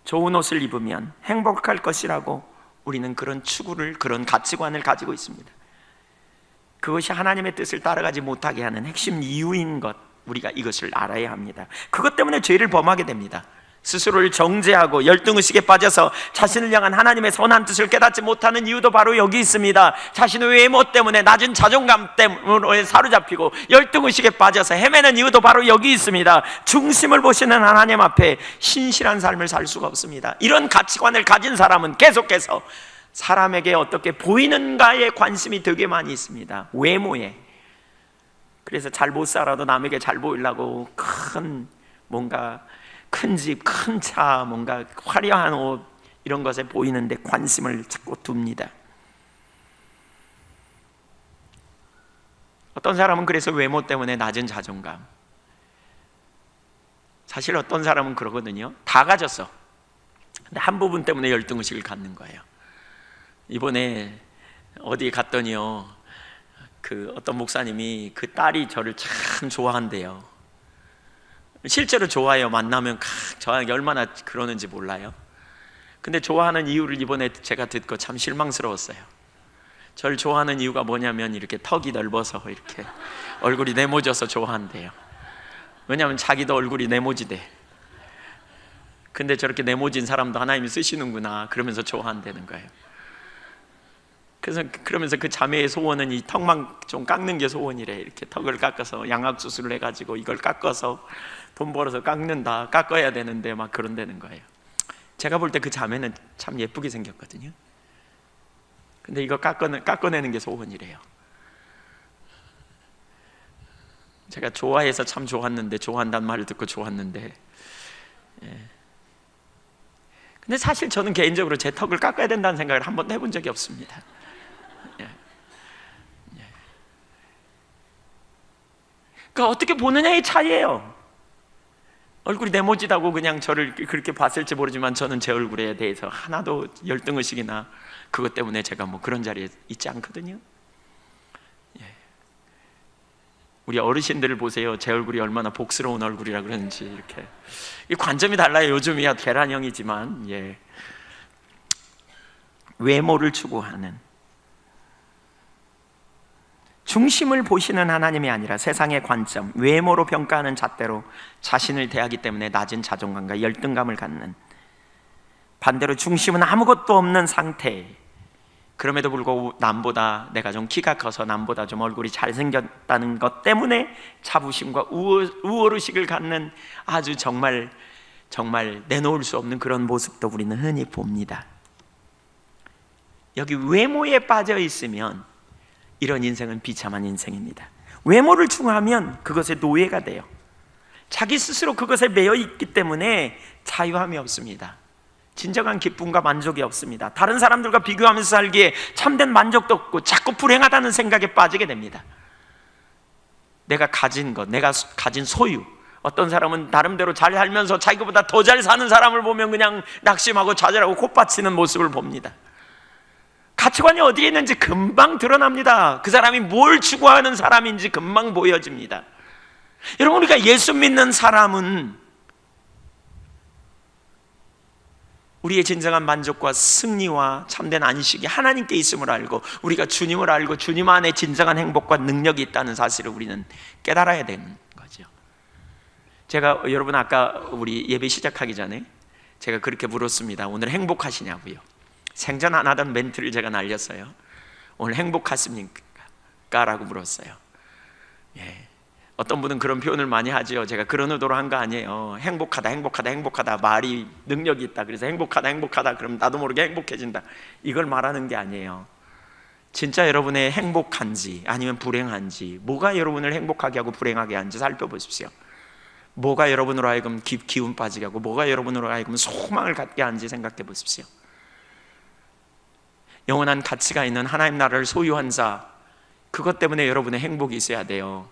좋은 옷을 입으면 행복할 것이라고 우리는 그런 추구를, 그런 가치관을 가지고 있습니다. 그것이 하나님의 뜻을 따라가지 못하게 하는 핵심 이유인 것, 우리가 이것을 알아야 합니다. 그것 때문에 죄를 범하게 됩니다. 스스로를 정죄하고 열등의식에 빠져서 자신을 향한 하나님의 선한 뜻을 깨닫지 못하는 이유도 바로 여기 있습니다. 자신의 외모 때문에, 낮은 자존감 때문에 사로잡히고 열등의식에 빠져서 헤매는 이유도 바로 여기 있습니다. 중심을 보시는 하나님 앞에 신실한 삶을 살 수가 없습니다. 이런 가치관을 가진 사람은 계속해서 사람에게 어떻게 보이는가에 관심이 되게 많이 있습니다. 외모에. 그래서 잘 못 살아도 남에게 잘 보이려고 큰 집, 큰 차, 뭔가 화려한 옷, 이런 것에 보이는데 관심을 자꾸 둡니다. 어떤 사람은 그래서 외모 때문에 낮은 자존감. 사실 어떤 사람은 그러거든요. 다 가졌어. 근데 한 부분 때문에 열등의식을 갖는 거예요. 이번에 어디 갔더니요, 어떤 목사님이 그 딸이 저를 참 좋아한대요. 실제로 좋아해요. 만나면 저에게 얼마나 그러는지 몰라요. 근데 좋아하는 이유를 이번에 제가 듣고 참 실망스러웠어요. 저를 좋아하는 이유가 뭐냐면 이렇게 턱이 넓어서 이렇게 얼굴이 네모져서 좋아한대요. 왜냐하면 자기도 얼굴이 네모지대. 근데 저렇게 네모진 사람도 하나님이 쓰시는구나 그러면서 좋아한다는 거예요. 그러면서 그 자매의 소원은 이 턱만 좀 깎는 게 소원이래. 이렇게 턱을 깎아서 양악 수술을 해가지고 이걸 깎아서 돈 벌어서 깎아야 되는데 막 그런다는 거예요. 제가 볼 때 그 자매는 참 예쁘게 생겼거든요. 근데 이거 깎아내는 게 소원이래요. 제가 좋아해서 참 좋았는데, 좋아한다는 말을 듣고 좋았는데, 근데 사실 저는 개인적으로 제 턱을 깎아야 된다는 생각을 한 번도 해본 적이 없습니다. 그러니까 어떻게 보느냐의 차이예요. 얼굴이 네모지다고 그냥 저를 그렇게 봤을지 모르지만 저는 제 얼굴에 대해서 하나도 열등의식이나 그것 때문에 제가 뭐 그런 자리에 있지 않거든요. 우리 어르신들을 보세요. 제 얼굴이 얼마나 복스러운 얼굴이라 그러는지. 이렇게 이 관점이 달라요. 요즘이야 계란형이지만. 외모를 추구하는, 중심을 보시는 하나님이 아니라 세상의 관점, 외모로 평가하는 잣대로 자신을 대하기 때문에 낮은 자존감과 열등감을 갖는, 반대로 중심은 아무것도 없는 상태, 그럼에도 불구하고 남보다, 내가 좀 키가 커서 남보다 좀 얼굴이 잘생겼다는 것 때문에 자부심과 우월의식을 갖는, 아주 정말 내놓을 수 없는 그런 모습도 우리는 흔히 봅니다. 여기 외모에 빠져 있으면 이런 인생은 비참한 인생입니다. 외모를 추구하면 그것의 노예가 돼요. 자기 스스로 그것에 매여 있기 때문에 자유함이 없습니다. 진정한 기쁨과 만족이 없습니다. 다른 사람들과 비교하면서 살기에 참된 만족도 없고 자꾸 불행하다는 생각에 빠지게 됩니다. 내가 가진 것, 내가 가진 소유, 어떤 사람은 나름대로 잘 살면서 자기보다 더 잘 사는 사람을 보면 그냥 낙심하고 좌절하고 콧받치는 모습을 봅니다. 가치관이 어디에 있는지 금방 드러납니다. 그 사람이 뭘 추구하는 사람인지 금방 보여집니다. 여러분, 우리가 예수 믿는 사람은 우리의 진정한 만족과 승리와 참된 안식이 하나님께 있음을 알고, 우리가 주님을 알고 주님 안에 진정한 행복과 능력이 있다는 사실을 우리는 깨달아야 되는 거죠. 제가 여러분 아까 우리 예배 시작하기 전에 제가 그렇게 물었습니다. 오늘 행복하시냐고요. 생전 안 하던 멘트를 제가 날렸어요. 오늘 행복하십니까? 라고 물었어요. 어떤 분은 그런 표현을 많이 하죠. 제가 그런 의도로 한 거 아니에요. 행복하다 말이 능력이 있다, 그래서 행복하다 그럼 나도 모르게 행복해진다, 이걸 말하는 게 아니에요. 진짜 여러분의 행복한지 아니면 불행한지, 뭐가 여러분을 행복하게 하고 불행하게 하는지 살펴보십시오. 뭐가 여러분으로 하여금 기운 빠지게 하고 뭐가 여러분으로 하여금 소망을 갖게 하는지 생각해 보십시오. 영원한 가치가 있는 하나님 나라를 소유한 자, 그것 때문에 여러분의 행복이 있어야 돼요.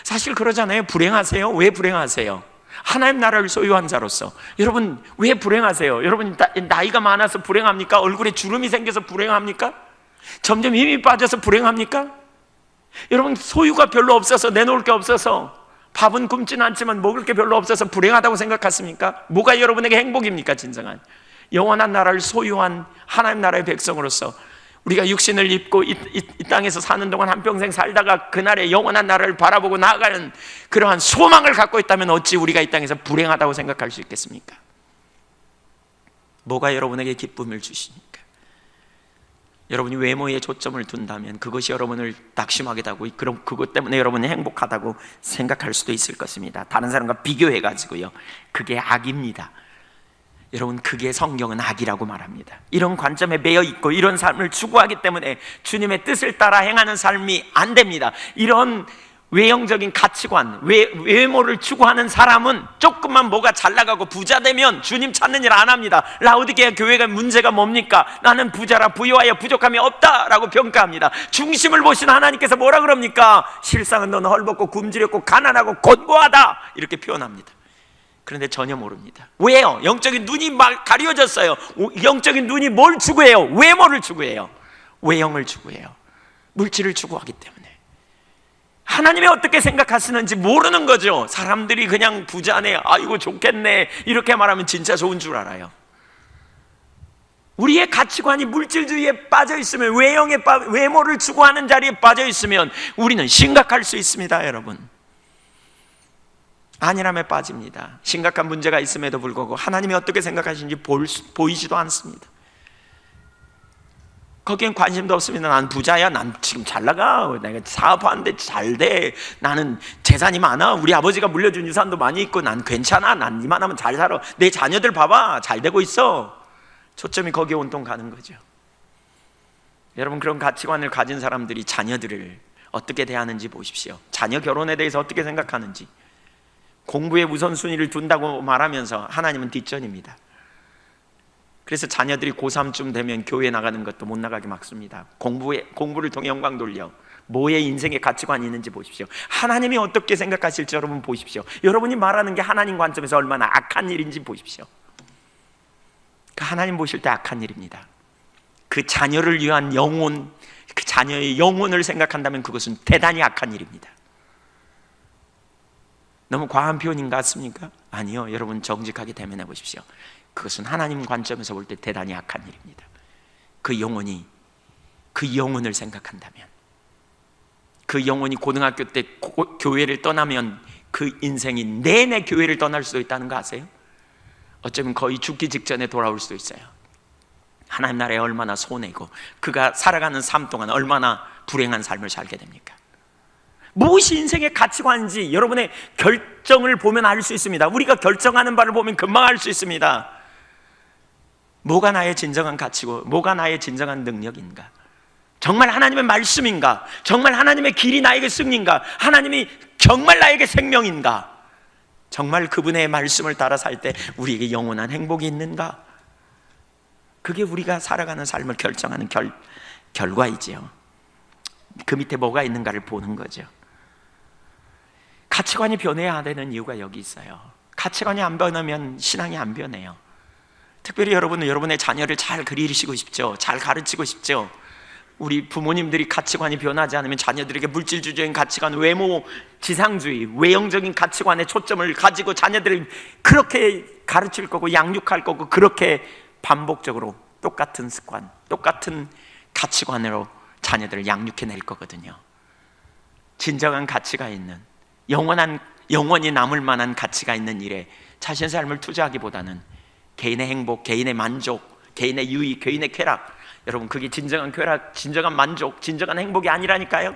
사실 그러잖아요. 불행하세요? 왜 불행하세요? 하나님 나라를 소유한 자로서. 여러분 왜 불행하세요? 여러분 나이가 많아서 불행합니까? 얼굴에 주름이 생겨서 불행합니까? 점점 힘이 빠져서 불행합니까? 여러분 소유가 별로 없어서, 내놓을 게 없어서, 밥은 굶지는 않지만 먹을 게 별로 없어서 불행하다고 생각하십니까? 뭐가 여러분에게 행복입니까? 진정한 영원한 나라를 소유한 하나님 나라의 백성으로서 우리가 육신을 입고 이 땅에서 사는 동안 한평생 살다가 그날의 영원한 나라를 바라보고 나아가는 그러한 소망을 갖고 있다면 어찌 우리가 이 땅에서 불행하다고 생각할 수 있겠습니까? 뭐가 여러분에게 기쁨을 주시니까? 여러분이 외모에 초점을 둔다면 그것이 여러분을 낙심하게 하고, 그럼 그것 때문에 여러분이 행복하다고 생각할 수도 있을 것입니다. 다른 사람과 비교해가지고요. 그게 악입니다. 여러분, 그게 성경은 악이라고 말합니다. 이런 관점에 매여 있고 이런 삶을 추구하기 때문에 주님의 뜻을 따라 행하는 삶이 안 됩니다. 이런 외형적인 가치관, 외모를 추구하는 사람은 조금만 뭐가 잘 나가고 부자 되면 주님 찾는 일 안 합니다. 라오디게아 교회가 문제가 뭡니까? 나는 부자라 부유하여 부족함이 없다라고 평가합니다. 중심을 보시는 하나님께서 뭐라 그럽니까? 실상은 너는 헐벗고 굶주렸고 가난하고 곤고하다, 이렇게 표현합니다. 그런데 전혀 모릅니다. 왜요? 영적인 눈이 가려졌어요. 영적인 눈이 뭘 추구해요? 외모를 추구해요. 외형을 추구해요. 물질을 추구하기 때문에. 하나님이 어떻게 생각하시는지 모르는 거죠. 사람들이 그냥 부자네, 아이고 좋겠네 이렇게 말하면 진짜 좋은 줄 알아요. 우리의 가치관이 물질주의에 빠져 있으면, 외모를 추구하는 자리에 빠져 있으면 우리는 심각할 수 있습니다, 여러분. 안일함에 빠집니다. 심각한 문제가 있음에도 불구하고 하나님이 어떻게 생각하시는지 보이지도 않습니다. 거기엔 관심도 없습니다. 난 부자야, 난 지금 잘 나가, 내가 사업하는데 잘 돼, 나는 재산이 많아, 우리 아버지가 물려준 유산도 많이 있고 난 괜찮아, 난 이만하면 잘 살아, 내 자녀들 봐봐 잘 되고 있어. 초점이 거기에 온통 가는 거죠. 여러분, 그런 가치관을 가진 사람들이 자녀들을 어떻게 대하는지 보십시오. 자녀 결혼에 대해서 어떻게 생각하는지. 공부에 우선순위를 둔다고 말하면서 하나님은 뒷전입니다. 그래서 자녀들이 고3쯤 되면 교회 나가는 것도 못 나가게 막습니다. 공부를 통해 영광 돌려. 뭐의 인생의 가치관이 있는지 보십시오. 하나님이 어떻게 생각하실지 여러분 보십시오. 여러분이 말하는 게 하나님 관점에서 얼마나 악한 일인지 보십시오. 하나님 보실 때 악한 일입니다. 그 자녀를 위한 영혼, 그 자녀의 영혼을 생각한다면 그것은 대단히 악한 일입니다. 너무 과한 표현인 것 같습니까? 아니요, 여러분 정직하게 대면해 보십시오. 그것은 하나님 관점에서 볼 때 대단히 악한 일입니다. 그 영혼을 생각한다면, 그 영혼이 고등학교 때 교회를 떠나면 그 인생이 내내 교회를 떠날 수도 있다는 거 아세요? 어쩌면 거의 죽기 직전에 돌아올 수도 있어요. 하나님 나라에 얼마나 손해고 그가 살아가는 삶 동안 얼마나 불행한 삶을 살게 됩니까? 무엇이 인생의 가치관인지 여러분의 결정을 보면 알 수 있습니다. 우리가 결정하는 바를 보면 금방 알 수 있습니다. 뭐가 나의 진정한 가치고 뭐가 나의 진정한 능력인가? 정말 하나님의 말씀인가? 정말 하나님의 길이 나에게 승리인가? 하나님이 정말 나에게 생명인가? 정말 그분의 말씀을 따라 살 때 우리에게 영원한 행복이 있는가? 그게 우리가 살아가는 삶을 결정하는 결과이지요. 그 밑에 뭐가 있는가를 보는 거죠. 가치관이 변해야 되는 이유가 여기 있어요. 가치관이 안 변하면 신앙이 안 변해요. 특별히 여러분은 여러분의 자녀를 잘 기르시고 싶죠. 잘 가르치고 싶죠. 우리 부모님들이 가치관이 변하지 않으면 자녀들에게 물질주의적인 가치관, 외모 지상주의, 외형적인 가치관에 초점을 가지고 자녀들을 그렇게 가르칠 거고 양육할 거고, 그렇게 반복적으로 똑같은 습관, 똑같은 가치관으로 자녀들을 양육해낼 거거든요. 진정한 가치가 있는, 영원히 남을 만한 가치가 있는 일에 자신의 삶을 투자하기보다는 개인의 행복, 개인의 만족, 개인의 유익, 개인의 쾌락, 여러분 그게 진정한 쾌락, 진정한 만족, 진정한 행복이 아니라니까요.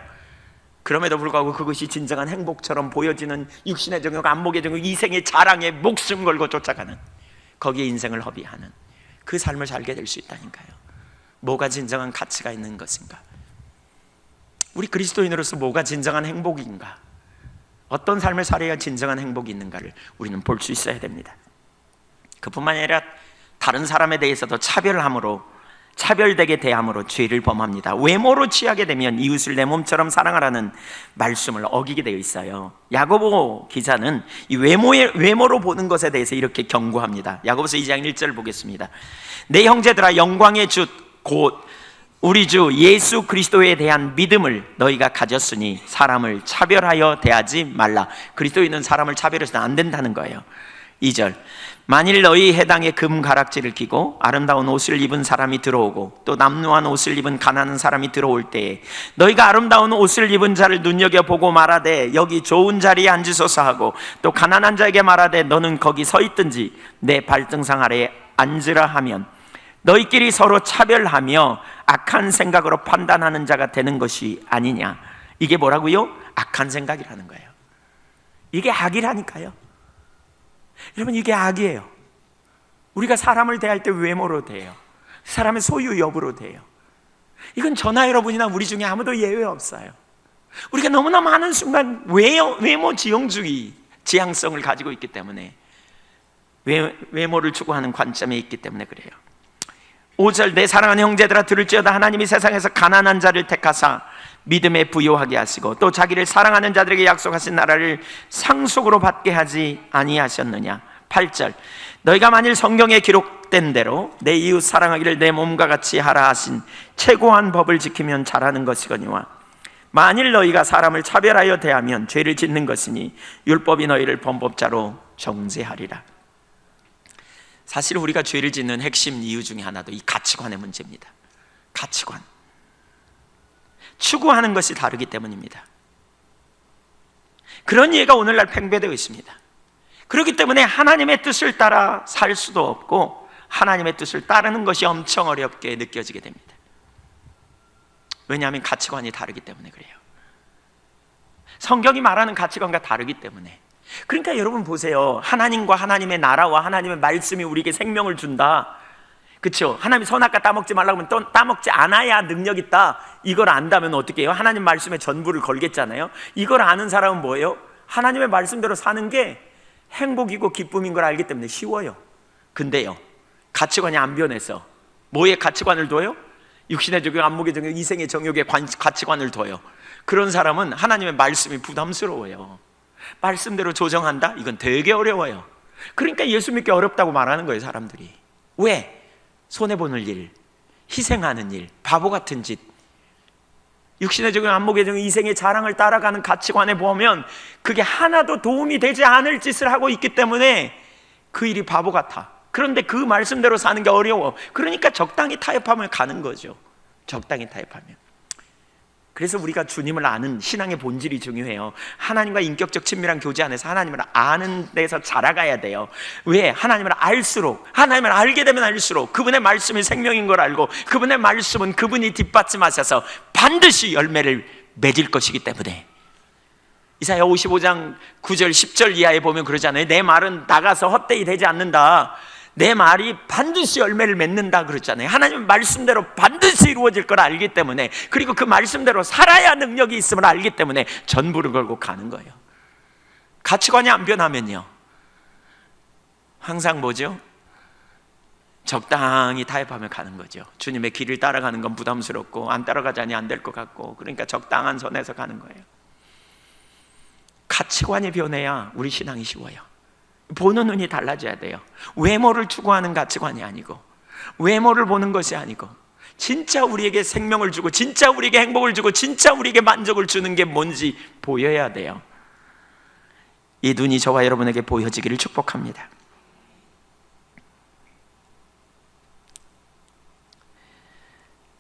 그럼에도 불구하고 그것이 진정한 행복처럼 보여지는 육신의 정욕, 안목의 정욕, 이생의 자랑에 목숨 걸고 쫓아가는, 거기에 인생을 허비하는 그 삶을 살게 될 수 있다니까요. 뭐가 진정한 가치가 있는 것인가? 우리 그리스도인으로서 뭐가 진정한 행복인가? 어떤 삶을 살아야 진정한 행복이 있는가를 우리는 볼 수 있어야 됩니다. 그뿐만 아니라 다른 사람에 대해서도 차별되게 대함으로 죄를 범합니다. 외모로 취하게 되면 이웃을 내 몸처럼 사랑하라는 말씀을 어기게 되어 있어요. 야고보 기자는 이 외모로 보는 것에 대해서 이렇게 경고합니다. 야고보서 2장 1절 보겠습니다. 내 형제들아, 영광의 주 곧 우리 주 예수 그리스도에 대한 믿음을 너희가 가졌으니 사람을 차별하여 대하지 말라. 그리스도인은 사람을 차별해서는 안 된다는 거예요. 2절, 만일 너희 해당에 금 가락지를 끼고 아름다운 옷을 입은 사람이 들어오고 또 남루한 옷을 입은 가난한 사람이 들어올 때에 너희가 아름다운 옷을 입은 자를 눈여겨보고 말하되 여기 좋은 자리에 앉으소서 하고 또 가난한 자에게 말하되 너는 거기 서 있든지 내 발등상 아래에 앉으라 하면 너희끼리 서로 차별하며 악한 생각으로 판단하는 자가 되는 것이 아니냐. 이게 뭐라고요? 악한 생각이라는 거예요. 이게 악이라니까요. 여러분, 이게 악이에요. 우리가 사람을 대할 때 외모로 대해요. 사람의 소유 여부로 대해요. 이건 저나 여러분이나 우리 중에 아무도 예외 없어요. 우리가 너무나 많은 순간 외모 지형주의, 지향성을 가지고 있기 때문에, 외모를 추구하는 관점에 있기 때문에 그래요. 5절, 내 사랑하는 형제들아 들을지어다 하나님이 세상에서 가난한 자를 택하사 믿음에 부요하게 하시고 또 자기를 사랑하는 자들에게 약속하신 나라를 상속으로 받게 하지 아니하셨느냐. 8절, 너희가 만일 성경에 기록된 약속된 대로 내 이웃 사랑하기를 내 몸과 같이 하라 하신 최고한 법을 지키면 잘하는 것이거니와 만일 너희가 사람을 차별하여 대하면 죄를 짓는 것이니 율법이 너희를 범법자로 정죄하리라. 사실 우리가 죄를 짓는 핵심 이유 중에 하나도 이 가치관의 문제입니다. 가치관, 추구하는 것이 다르기 때문입니다. 그런 이해가 오늘날 팽배되어 있습니다. 그렇기 때문에 하나님의 뜻을 따라 살 수도 없고 하나님의 뜻을 따르는 것이 엄청 어렵게 느껴지게 됩니다. 왜냐하면 가치관이 다르기 때문에 그래요. 성경이 말하는 가치관과 다르기 때문에. 그러니까 여러분 보세요. 하나님과 하나님의 나라와 하나님의 말씀이 우리에게 생명을 준다, 그렇죠? 하나님이 선악과 따먹지 말라고 하면 또 따먹지 않아야 능력 있다, 이걸 안다면 어떻게 해요? 하나님 말씀에 전부를 걸겠잖아요. 이걸 아는 사람은 뭐예요? 하나님의 말씀대로 사는 게 행복이고 기쁨인 걸 알기 때문에 쉬워요. 근데요, 가치관이 안 변해서 뭐에 가치관을 둬요? 육신의 정욕, 안목의 정욕, 이생의 정욕에 가치관을 둬요. 그런 사람은 하나님의 말씀이 부담스러워요. 말씀대로 조정한다? 이건 되게 어려워요. 그러니까 예수 믿기 어렵다고 말하는 거예요, 사람들이. 왜? 손해보는 일, 희생하는 일, 바보 같은 짓, 육신의 정욕, 안목의 정욕, 이생의 자랑을 따라가는 가치관에 보면 그게 하나도 도움이 되지 않을 짓을 하고 있기 때문에 그 일이 바보 같아. 그런데 그 말씀대로 사는 게 어려워. 그러니까 적당히 타협하면 가는 거죠. 적당히 타협하면. 그래서 우리가 주님을 아는 신앙의 본질이 중요해요. 하나님과 인격적 친밀한 교제 안에서 하나님을 아는 데서 자라가야 돼요. 왜? 하나님을 알수록, 하나님을 알게 되면 알수록 그분의 말씀이 생명인 걸 알고 그분의 말씀은 그분이 뒷받침하셔서 반드시 열매를 맺을 것이기 때문에. 이사야 55장 9절 10절 이하에 보면 그러잖아요. 내 말은 나가서 헛되이 되지 않는다, 내 말이 반드시 열매를 맺는다 그랬잖아요. 하나님 말씀대로 반드시 이루어질 걸 알기 때문에, 그리고 그 말씀대로 살아야 능력이 있음을 알기 때문에 전부를 걸고 가는 거예요. 가치관이 안 변하면요, 항상 뭐죠? 적당히 타협하며 가는 거죠. 주님의 길을 따라가는 건 부담스럽고 안 따라가자니 안 될 것 같고, 그러니까 적당한 선에서 가는 거예요. 가치관이 변해야 우리 신앙이 쉬워요. 보는 눈이 달라져야 돼요. 외모를 추구하는 가치관이 아니고, 외모를 보는 것이 아니고, 진짜 우리에게 생명을 주고 진짜 우리에게 행복을 주고 진짜 우리에게 만족을 주는 게 뭔지 보여야 돼요. 이 눈이 저와 여러분에게 보여지기를 축복합니다.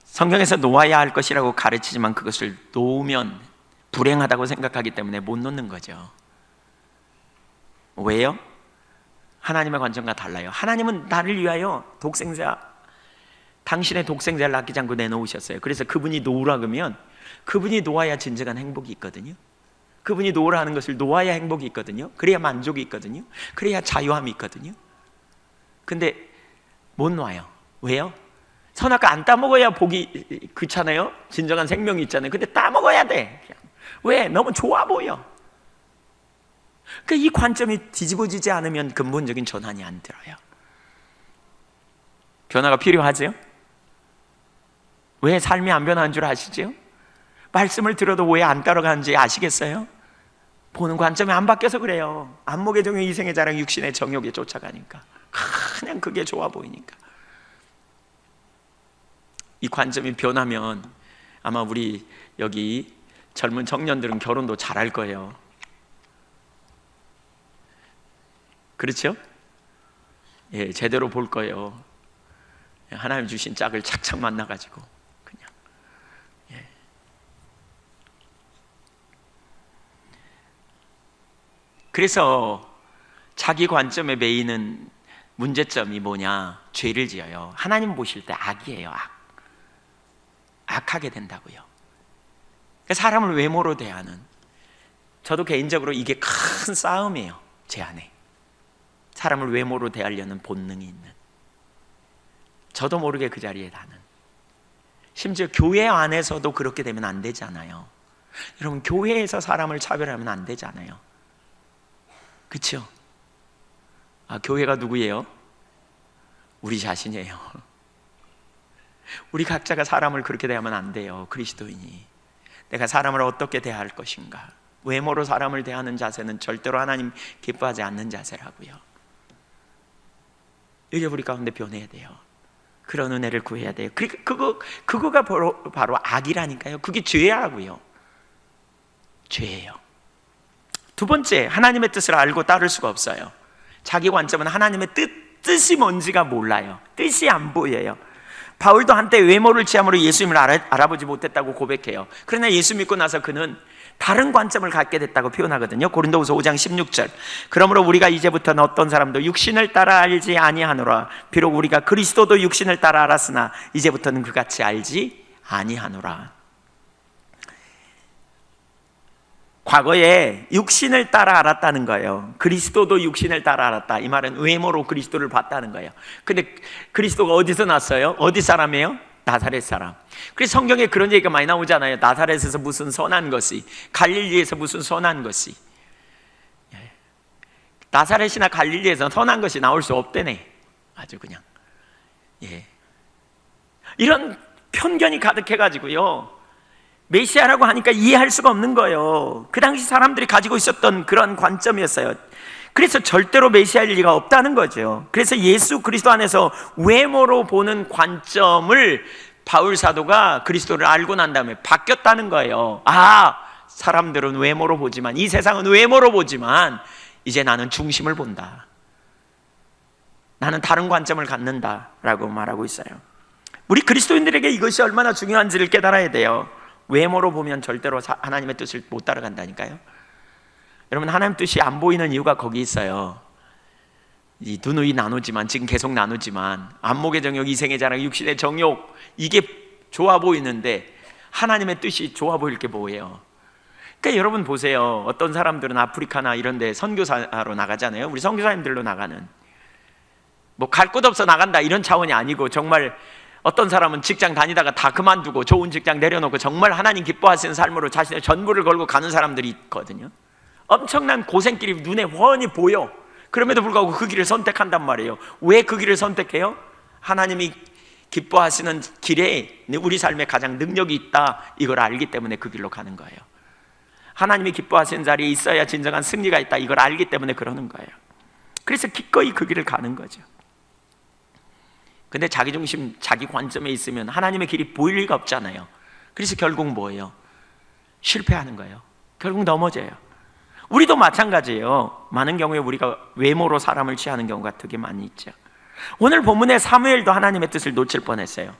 성경에서 놓아야 할 것이라고 가르치지만 그것을 놓으면 불행하다고 생각하기 때문에 못 놓는 거죠. 왜요? 하나님의 관점과 달라요. 하나님은 나를 위하여 독생자, 당신의 독생자를 아끼지 않고 내놓으셨어요. 그래서 그분이 놓으라 그러면 그분이 놓아야 진정한 행복이 있거든요. 그분이 놓으라 하는 것을 놓아야 행복이 있거든요. 그래야 만족이 있거든요. 그래야 자유함이 있거든요. 근데 못 놔요. 왜요? 선악과 안 따먹어야 복이 그렇잖아요. 진정한 생명이 있잖아요. 근데 따먹어야 돼. 왜? 너무 좋아 보여. 그러니까 이 관점이 뒤집어지지 않으면 근본적인 전환이 안 들어요. 변화가 필요하죠? 왜 삶이 안 변하는 줄 아시죠? 말씀을 들어도 왜 안 따라가는지 아시겠어요? 보는 관점이 안 바뀌어서 그래요. 안목의 정욕, 이생의 자랑, 육신의 정욕에 쫓아가니까, 그냥 그게 좋아 보이니까. 이 관점이 변하면 아마 우리 여기 젊은 청년들은 결혼도 잘할 거예요. 그렇죠? 예, 제대로 볼 거예요. 하나님 주신 짝을 착착 만나가지고 그냥. 예. 그래서 자기 관점에 매이는 문제점이 뭐냐? 죄를 지어요. 하나님 보실 때 악이에요. 악하게 된다고요. 그러니까 사람을 외모로 대하는, 저도 개인적으로 이게 큰 싸움이에요. 제 안에 사람을 외모로 대하려는 본능이 있는, 저도 모르게 그 자리에 나는, 심지어 교회 안에서도 그렇게 되면 안 되잖아요. 여러분, 교회에서 사람을 차별하면 안 되잖아요. 그렇죠? 교회가 누구예요? 우리 자신이에요. 우리 각자가 사람을 그렇게 대하면 안 돼요. 그리스도인이 내가 사람을 어떻게 대할 것인가, 외모로 사람을 대하는 자세는 절대로 하나님 기뻐하지 않는 자세라고요. 이게 우리 가운데 변해야 돼요. 그런 은혜를 구해야 돼요. 그거가 바로 악이라니까요. 그게 죄라고요. 죄예요. 두 번째, 하나님의 뜻을 알고 따를 수가 없어요. 자기 관점은 하나님의 뜻이 뭔지가 몰라요. 뜻이 안 보여요. 바울도 한때 외모를 취함으로 예수님을 알아보지 못했다고 고백해요. 그러나 예수 믿고 나서 그는 다른 관점을 갖게 됐다고 표현하거든요. 고린도후서 5장 16절. 그러므로 우리가 이제부터는 어떤 사람도 육신을 따라 알지 아니하노라. 비록 우리가 그리스도도 육신을 따라 알았으나 이제부터는 그같이 알지 아니하노라. 과거에 육신을 따라 알았다는 거예요. 그리스도도 육신을 따라 알았다. 이 말은 외모로 그리스도를 봤다는 거예요. 근데 그리스도가 어디서 났어요? 어디 사람이에요? 나사렛 사람. 그래서 성경에 그런 얘기가 많이 나오잖아요. 나사렛에서 무슨 선한 것이, 갈릴리에서 무슨 선한 것이. 나사렛이나 갈릴리에서 선한 것이 나올 수 없대네. 아주 그냥. 이런 편견이 가득해가지고요, 메시아라고 하니까 이해할 수가 없는 거예요. 그 당시 사람들이 가지고 있었던 그런 관점이었어요. 그래서 절대로 메시아일 리가 없다는 거죠. 그래서 예수 그리스도 안에서 외모로 보는 관점을 바울 사도가 그리스도를 알고 난 다음에 바뀌었다는 거예요. 사람들은 외모로 보지만, 이 세상은 외모로 보지만 이제 나는 중심을 본다. 나는 다른 관점을 갖는다 라고 말하고 있어요. 우리 그리스도인들에게 이것이 얼마나 중요한지를 깨달아야 돼요. 외모로 보면 절대로 하나님의 뜻을 못 따라간다니까요. 여러분, 하나님 뜻이 안 보이는 이유가 거기 있어요. 이 누누이 나누지만, 지금 계속 나누지만, 안목의 정욕, 이생의 자랑, 육신의 정욕, 이게 좋아 보이는데 하나님의 뜻이 좋아 보일 게 뭐예요? 그러니까 여러분 보세요. 어떤 사람들은 아프리카나 이런 데 선교사로 나가잖아요. 우리 선교사님들로 나가는, 뭐 갈 곳 없어 나간다 이런 차원이 아니고, 정말 어떤 사람은 직장 다니다가 다 그만두고 좋은 직장 내려놓고 정말 하나님 기뻐하시는 삶으로 자신의 전부를 걸고 가는 사람들이 있거든요. 엄청난 고생길이 눈에 훤히 보여. 그럼에도 불구하고 그 길을 선택한단 말이에요. 왜 그 길을 선택해요? 하나님이 기뻐하시는 길에 우리 삶에 가장 능력이 있다, 이걸 알기 때문에 그 길로 가는 거예요. 하나님이 기뻐하시는 자리에 있어야 진정한 승리가 있다, 이걸 알기 때문에 그러는 거예요. 그래서 기꺼이 그 길을 가는 거죠. 근데 자기 중심, 자기 관점에 있으면 하나님의 길이 보일 리가 없잖아요. 그래서 결국 뭐예요? 실패하는 거예요. 결국 넘어져요. 우리도 마찬가지예요. 많은 경우에 우리가 외모로 사람을 취하는 경우가 되게 많이 있죠. 오늘 본문에 사무엘도 하나님의 뜻을 놓칠 뻔했어요.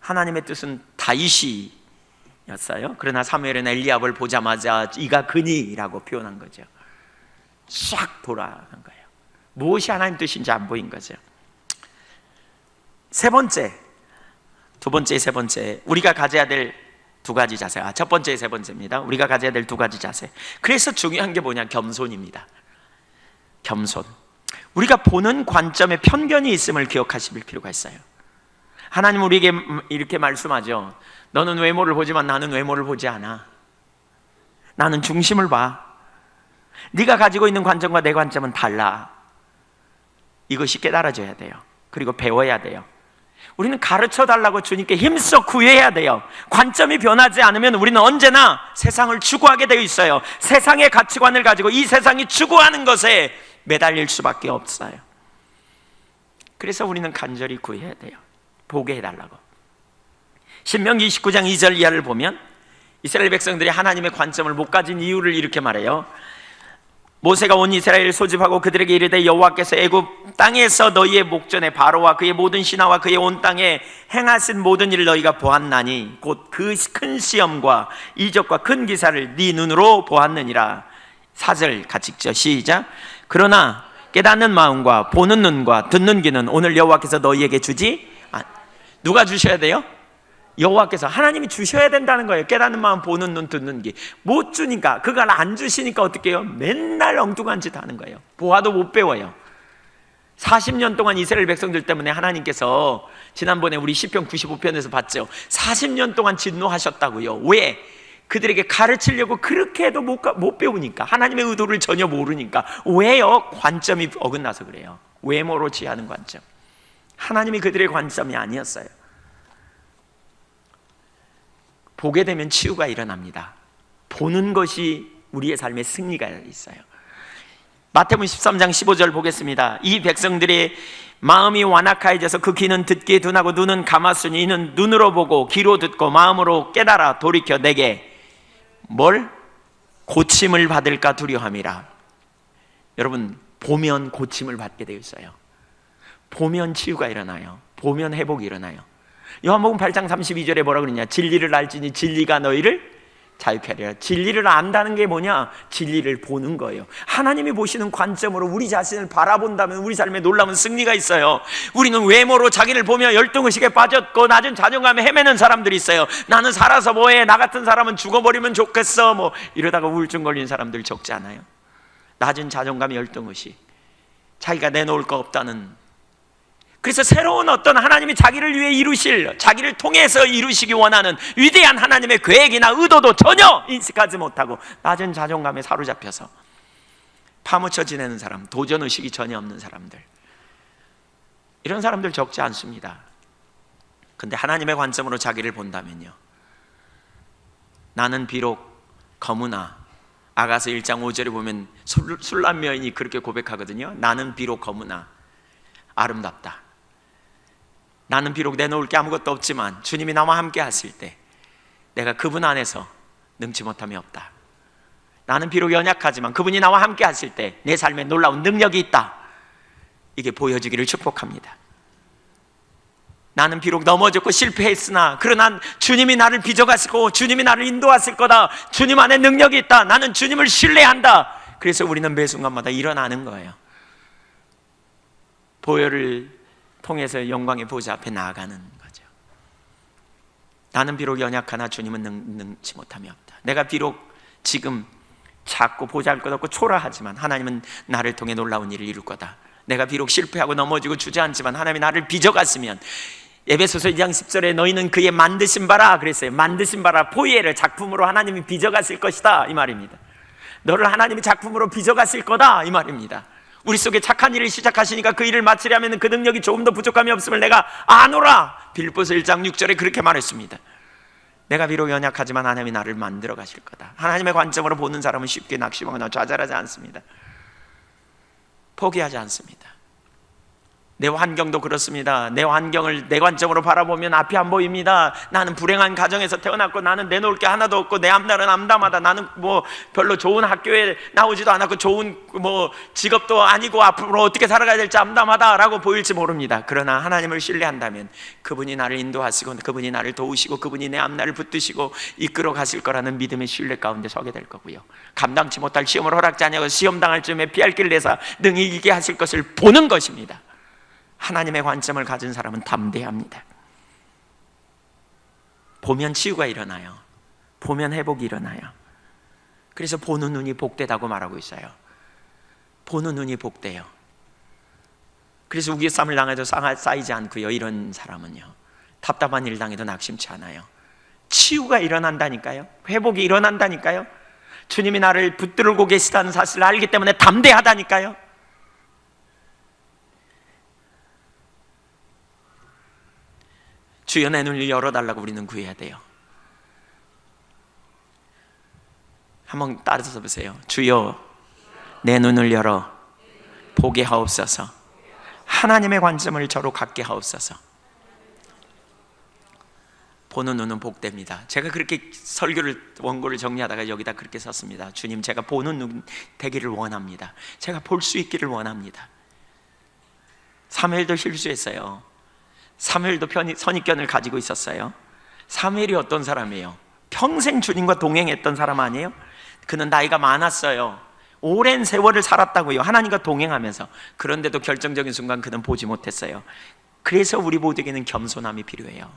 하나님의 뜻은 다윗이었어요. 그러나 사무엘은 엘리압을 보자마자 이가 그니라고 표현한 거죠. 싹 돌아간 거예요. 무엇이 하나님 뜻인지 안 보인 거죠. 세 번째, 두 번째, 세 번째, 우리가 가져야 될 두 가지 자세. 첫 번째, 세 번째입니다. 우리가 가져야 될 두 가지 자세. 그래서 중요한 게 뭐냐? 겸손입니다. 겸손. 우리가 보는 관점에 편견이 있음을 기억하실 필요가 있어요. 하나님 우리에게 이렇게 말씀하죠. 너는 외모를 보지만 나는 외모를 보지 않아. 나는 중심을 봐. 네가 가지고 있는 관점과 내 관점은 달라. 이것이 깨달아져야 돼요. 그리고 배워야 돼요. 우리는 가르쳐 달라고 주님께 힘써 구해야 돼요. 관점이 변하지 않으면 우리는 언제나 세상을 추구하게 되어 있어요. 세상의 가치관을 가지고 이 세상이 추구하는 것에 매달릴 수밖에 없어요. 그래서 우리는 간절히 구해야 돼요. 보게 해달라고. 신명기 29장 2절 이하를 보면 이스라엘 백성들이 하나님의 관점을 못 가진 이유를 이렇게 말해요. 모세가 온 이스라엘을 소집하고 그들에게 이르되 여호와께서 애굽 땅에서 너희의 목전에 바로와 그의 모든 신하와 그의 온 땅에 행하신 모든 일을 너희가 보았나니 곧 그 큰 시험과 이적과 큰 기사를 네 눈으로 보았느니라. 4절 같이 읽죠. 시작. 그러나 깨닫는 마음과 보는 눈과 듣는 귀는 오늘 여호와께서 너희에게 주지 누가 주셔야 돼요? 여호와께서, 하나님이 주셔야 된다는 거예요. 깨닫는 마음, 보는 눈, 듣는 귀. 못 주니까, 그걸 안 주시니까 어떻게 해요? 맨날 엉뚱한 짓 하는 거예요. 보아도 못 배워요. 40년 동안 이스라엘 백성들 때문에 하나님께서, 지난번에 우리 시편 95편에서 봤죠. 40년 동안 진노하셨다고요. 왜? 그들에게 가르치려고 그렇게 해도 못 배우니까, 하나님의 의도를 전혀 모르니까. 왜요? 관점이 어긋나서 그래요. 외모로 취하는 관점. 하나님이 그들의 관점이 아니었어요. 보게 되면 치유가 일어납니다. 보는 것이 우리의 삶의 승리가 있어요. 마태복음 13장 15절 보겠습니다. 이 백성들의 마음이 완악해져서 그 귀는 듣기에 둔하고 눈은 감았으니 이는 눈으로 보고 귀로 듣고 마음으로 깨달아 돌이켜 내게 뭘? 고침을 받을까 두려움이라. 여러분, 보면 고침을 받게 되어 있어요. 보면 치유가 일어나요. 보면 회복이 일어나요. 요한복음 8장 32절에 뭐라 그러냐? 진리를 알지니 진리가 너희를 자유케 하리라. 진리를 안다는 게 뭐냐? 진리를 보는 거예요. 하나님이 보시는 관점으로 우리 자신을 바라본다면 우리 삶에 놀라운 승리가 있어요. 우리는 외모로 자기를 보며 열등의식에 빠졌고 낮은 자존감에 헤매는 사람들이 있어요. 나는 살아서 뭐해? 나 같은 사람은 죽어버리면 좋겠어. 뭐 이러다가 우울증 걸리는 사람들 적지 않아요? 낮은 자존감, 열등의식, 자기가 내놓을 거 없다는. 그래서 새로운 어떤 하나님이 자기를 위해 이루실, 자기를 통해서 이루시기 원하는 위대한 하나님의 계획이나 의도도 전혀 인식하지 못하고 낮은 자존감에 사로잡혀서 파묻혀 지내는 사람, 도전의식이 전혀 없는 사람들, 이런 사람들 적지 않습니다. 근데 하나님의 관점으로 자기를 본다면요, 나는 비록 거무나, 아가서 1장 5절에 보면 술람 여인이 그렇게 고백하거든요. 나는 비록 거무나 아름답다. 나는 비록 내놓을 게 아무것도 없지만 주님이 나와 함께 하실 때 내가 그분 안에서 능치 못함이 없다. 나는 비록 연약하지만 그분이 나와 함께 하실 때 내 삶에 놀라운 능력이 있다. 이게 보여지기를 축복합니다. 나는 비록 넘어졌고 실패했으나 그러나 주님이 나를 빚어가시고 주님이 나를 인도하실 거다. 주님 안에 능력이 있다. 나는 주님을 신뢰한다. 그래서 우리는 매 순간마다 일어나는 거예요. 보혈을 통해서 영광의 보좌 앞에 나아가는 거죠. 나는 비록 연약하나 주님은 능치 못함이 없다. 내가 비록 지금 작고 보잘것없고 초라하지만 하나님은 나를 통해 놀라운 일을 이룰 거다. 내가 비록 실패하고 넘어지고 주저앉지만 하나님이 나를 빚어갔으면, 에베소서 2장 10절에 너희는 그의 만드신 바라 그랬어요. 만드신 바라, 포이에를 작품으로 하나님이 빚어갔을 것이다 이 말입니다. 너를 하나님이 작품으로 빚어갔을 거다 이 말입니다. 우리 속에 착한 일을 시작하시니까 그 일을 마치려면 그 능력이 조금 더 부족함이 없음을 내가 아노라. 빌립보서 1장 6절에 그렇게 말했습니다. 내가 비록 연약하지만 하나님이 나를 만들어 가실 거다. 하나님의 관점으로 보는 사람은 쉽게 낙심하거나 좌절하지 않습니다. 포기하지 않습니다. 내 환경도 그렇습니다. 내 환경을 내 관점으로 바라보면 앞이 안 보입니다. 나는 불행한 가정에서 태어났고 나는 내놓을 게 하나도 없고 내 앞날은 암담하다. 나는 뭐 별로 좋은 학교에 나오지도 않았고 좋은 뭐 직업도 아니고 앞으로 어떻게 살아가야 될지 암담하다라고 보일지 모릅니다. 그러나 하나님을 신뢰한다면 그분이 나를 인도하시고 그분이 나를 도우시고 그분이 내 앞날을 붙드시고 이끌어 가실 거라는 믿음의 신뢰 가운데 서게 될 거고요. 감당치 못할 시험을 허락지 아니하고 시험 당할 즈음에 피할 길을 내사 능히 이기게 하실 것을 보는 것입니다. 하나님의 관점을 가진 사람은 담대합니다. 보면 치유가 일어나요. 보면 회복이 일어나요. 그래서 보는 눈이 복되다고 말하고 있어요. 보는 눈이 복돼요. 그래서 우기쌈을 당해도 쌓이지 않고요. 이런 사람은요, 답답한 일 당해도 낙심치 않아요. 치유가 일어난다니까요. 회복이 일어난다니까요. 주님이 나를 붙들고 계시다는 사실을 알기 때문에 담대하다니까요. 주여 내 눈을 열어달라고 우리는 구해야 돼요. 한번 따라서 보세요. 주여 내 눈을 열어 보게 하옵소서. 하나님의 관점을 저로 갖게 하옵소서. 보는 눈은 복됩니다. 제가 그렇게 원고를 정리하다가 여기다 그렇게 썼습니다. 주님, 제가 보는 눈 되기를 원합니다. 제가 볼 수 있기를 원합니다. 사무엘도 실수했어요. 사무엘도 선입견을 가지고 있었어요. 사무엘이 어떤 사람이에요? 평생 주님과 동행했던 사람 아니에요? 그는 나이가 많았어요. 오랜 세월을 살았다고요. 하나님과 동행하면서. 그런데도 결정적인 순간 그는 보지 못했어요. 그래서 우리 모두에게는 겸손함이 필요해요.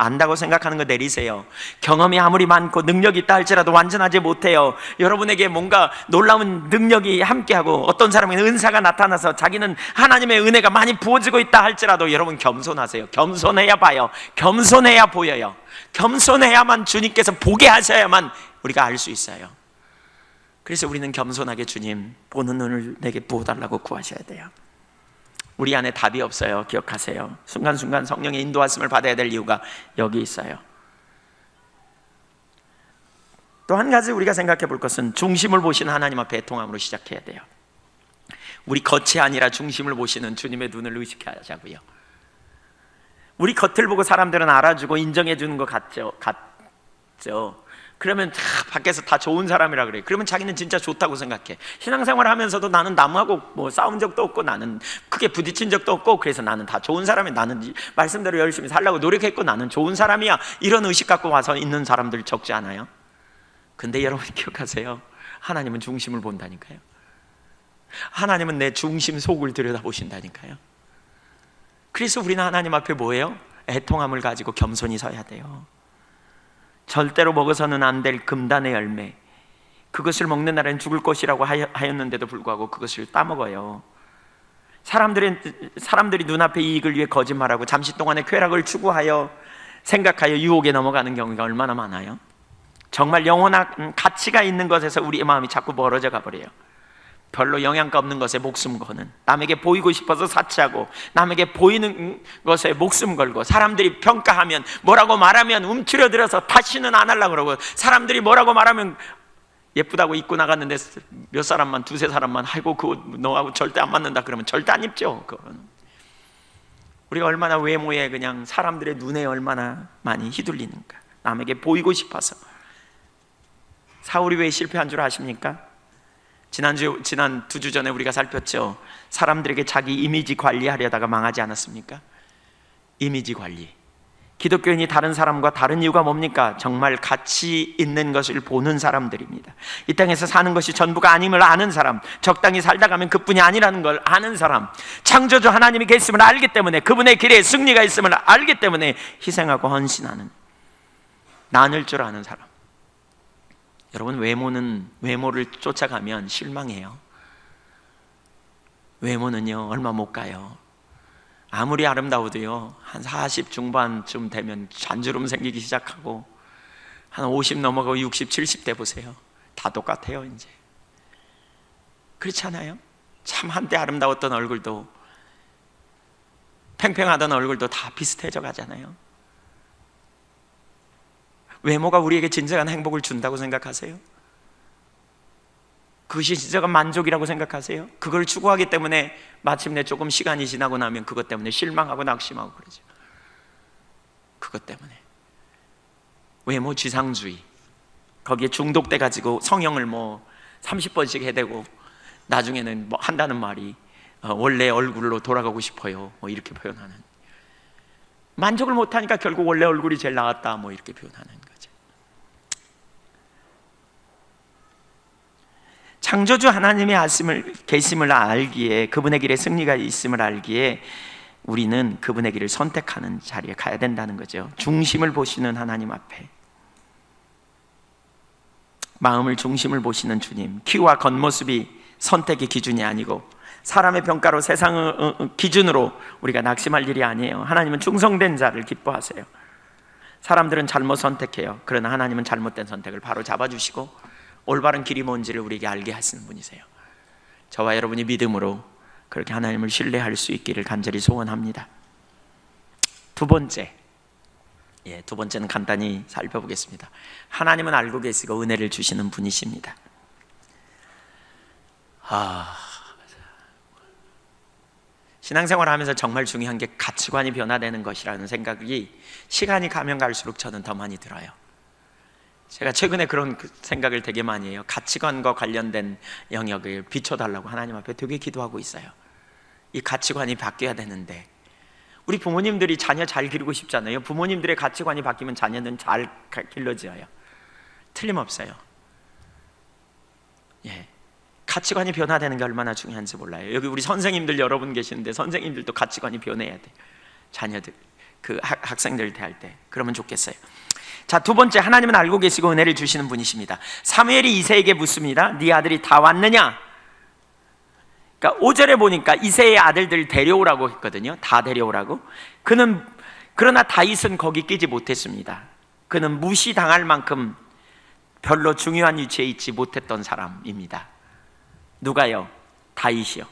안다고 생각하는 거 내리세요. 경험이 아무리 많고 능력이 있다 할지라도 완전하지 못해요. 여러분에게 뭔가 놀라운 능력이 함께하고 어떤 사람에게는 은사가 나타나서 자기는 하나님의 은혜가 많이 부어지고 있다 할지라도 여러분 겸손하세요. 겸손해야 봐요. 겸손해야 보여요. 겸손해야만 주님께서 보게 하셔야만 우리가 알 수 있어요. 그래서 우리는 겸손하게 주님 보는 눈을 내게 부어달라고 구하셔야 돼요. 우리 안에 답이 없어요. 기억하세요. 순간순간 성령의 인도하심을 받아야 될 이유가 여기 있어요. 또 한 가지 우리가 생각해 볼 것은 중심을 보시는 하나님 앞에 애통함으로 시작해야 돼요. 우리 겉이 아니라 중심을 보시는 주님의 눈을 의식하자고요. 우리 겉을 보고 사람들은 알아주고 인정해 주는 것 같죠? 그러면 밖에서 다 좋은 사람이라 그래요. 그러면 자기는 진짜 좋다고 생각해. 신앙생활을 하면서도 나는 남하고 뭐 싸운 적도 없고, 나는 크게 부딪힌 적도 없고, 그래서 나는 다 좋은 사람이, 나는 말씀대로 열심히 살려고 노력했고 나는 좋은 사람이야, 이런 의식 갖고 와서 있는 사람들 적지 않아요? 근데 여러분 기억하세요, 하나님은 중심을 본다니까요. 하나님은 내 중심 속을 들여다보신다니까요. 그래서 우리는 하나님 앞에 뭐예요? 애통함을 가지고 겸손히 서야 돼요. 절대로 먹어서는 안 될 금단의 열매, 그것을 먹는 날엔 죽을 것이라고 하였는데도 불구하고 그것을 따먹어요. 사람들이 눈앞의 이익을 위해 거짓말하고 잠시 동안의 쾌락을 추구하여 생각하여 유혹에 넘어가는 경우가 얼마나 많아요. 정말 영원한 가치가 있는 것에서 우리의 마음이 자꾸 멀어져 가버려요. 별로 영양가 없는 것에 목숨 거는, 남에게 보이고 싶어서 사치하고, 남에게 보이는 것에 목숨 걸고, 사람들이 평가하면, 뭐라고 말하면 움츠려들어서 다시는 안 하려고 그러고, 사람들이 뭐라고 말하면 예쁘다고 입고 나갔는데 몇 사람만, 두세 사람만, 아이고 그거 너하고 절대 안 맞는다 그러면 절대 안 입죠. 그건 우리가 얼마나 외모에, 그냥 사람들의 눈에 얼마나 많이 휘둘리는가. 남에게 보이고 싶어서. 사울이 왜 실패한 줄 아십니까? 지난 2주 전에 우리가 살폈죠. 사람들에게 자기 이미지 관리하려다가 망하지 않았습니까? 이미지 관리. 기독교인이 다른 사람과 다른 이유가 뭡니까? 정말 가치 있는 것을 보는 사람들입니다. 이 땅에서 사는 것이 전부가 아님을 아는 사람, 적당히 살다 가면 그뿐이 아니라는 걸 아는 사람, 창조주 하나님이 계심을 알기 때문에, 그분의 길에 승리가 있음을 알기 때문에 희생하고 헌신하는, 나눌 줄 아는 사람. 여러분, 외모를 쫓아가면 실망해요. 외모는요 얼마 못 가요. 아무리 아름다워도요 한 40 중반쯤 되면 잔주름 생기기 시작하고, 한 50 넘어가고 60, 70대 보세요. 다 똑같아요. 이제 그렇지 않아요? 참 한때 아름다웠던 얼굴도, 팽팽하던 얼굴도 다 비슷해져 가잖아요. 외모가 우리에게 진정한 행복을 준다고 생각하세요? 그것이 진정한 만족이라고 생각하세요? 그걸 추구하기 때문에 마침내 조금 시간이 지나고 나면 그것 때문에 실망하고 낙심하고 그러죠. 그것 때문에 외모 지상주의, 거기에 중독돼 가지고 성형을 뭐 30번씩 해대고, 나중에는 뭐 한다는 말이 원래 얼굴로 돌아가고 싶어요, 뭐 이렇게 표현하는. 만족을 못하니까 결국 원래 얼굴이 제일 나았다, 뭐 이렇게 표현하는 거죠. 창조주 하나님의 계심을 알기에, 그분의 길에 승리가 있음을 알기에 우리는 그분의 길을 선택하는 자리에 가야 된다는 거죠. 중심을 보시는 하나님 앞에, 마음을 중심을 보시는 주님. 키와 겉모습이 선택의 기준이 아니고 사람의 평가로, 세상의 기준으로 우리가 낙심할 일이 아니에요. 하나님은 충성된 자를 기뻐하세요. 사람들은 잘못 선택해요. 그러나 하나님은 잘못된 선택을 바로 잡아주시고 올바른 길이 뭔지를 우리에게 알게 하시는 분이세요. 저와 여러분이 믿음으로 그렇게 하나님을 신뢰할 수 있기를 간절히 소원합니다. 두 번째는 간단히 살펴보겠습니다. 하나님은 알고 계시고 은혜를 주시는 분이십니다. 신앙생활을 하면서 정말 중요한 게 가치관이 변화되는 것이라는 생각이 시간이 가면 갈수록 저는 더 많이 들어요. 제가 최근에 그런 생각을 되게 많이 해요. 가치관과 관련된 영역을 비춰달라고 하나님 앞에 되게 기도하고 있어요. 이 가치관이 바뀌어야 되는데, 우리 부모님들이 자녀 잘 기르고 싶잖아요. 부모님들의 가치관이 바뀌면 자녀는 잘 길러져요. 틀림없어요. 가치관이 변화되는 게 얼마나 중요한지 몰라요. 여기 우리 선생님들 여러분 계시는데, 선생님들도 가치관이 변해야 돼. 자녀들, 그 학생들 대할 때. 그러면 좋겠어요. 자, 두 번째, 하나님은 알고 계시고 은혜를 주시는 분이십니다. 사무엘이 이새에게 묻습니다. 네 아들이 다 왔느냐? 그러니까 5절에 보니까 이새의 아들들 데려오라고 했거든요. 다 데려오라고. 그러나 다윗은 거기 끼지 못했습니다. 그는 무시당할 만큼 별로 중요한 위치에 있지 못했던 사람입니다. 누가요? 다윗이요.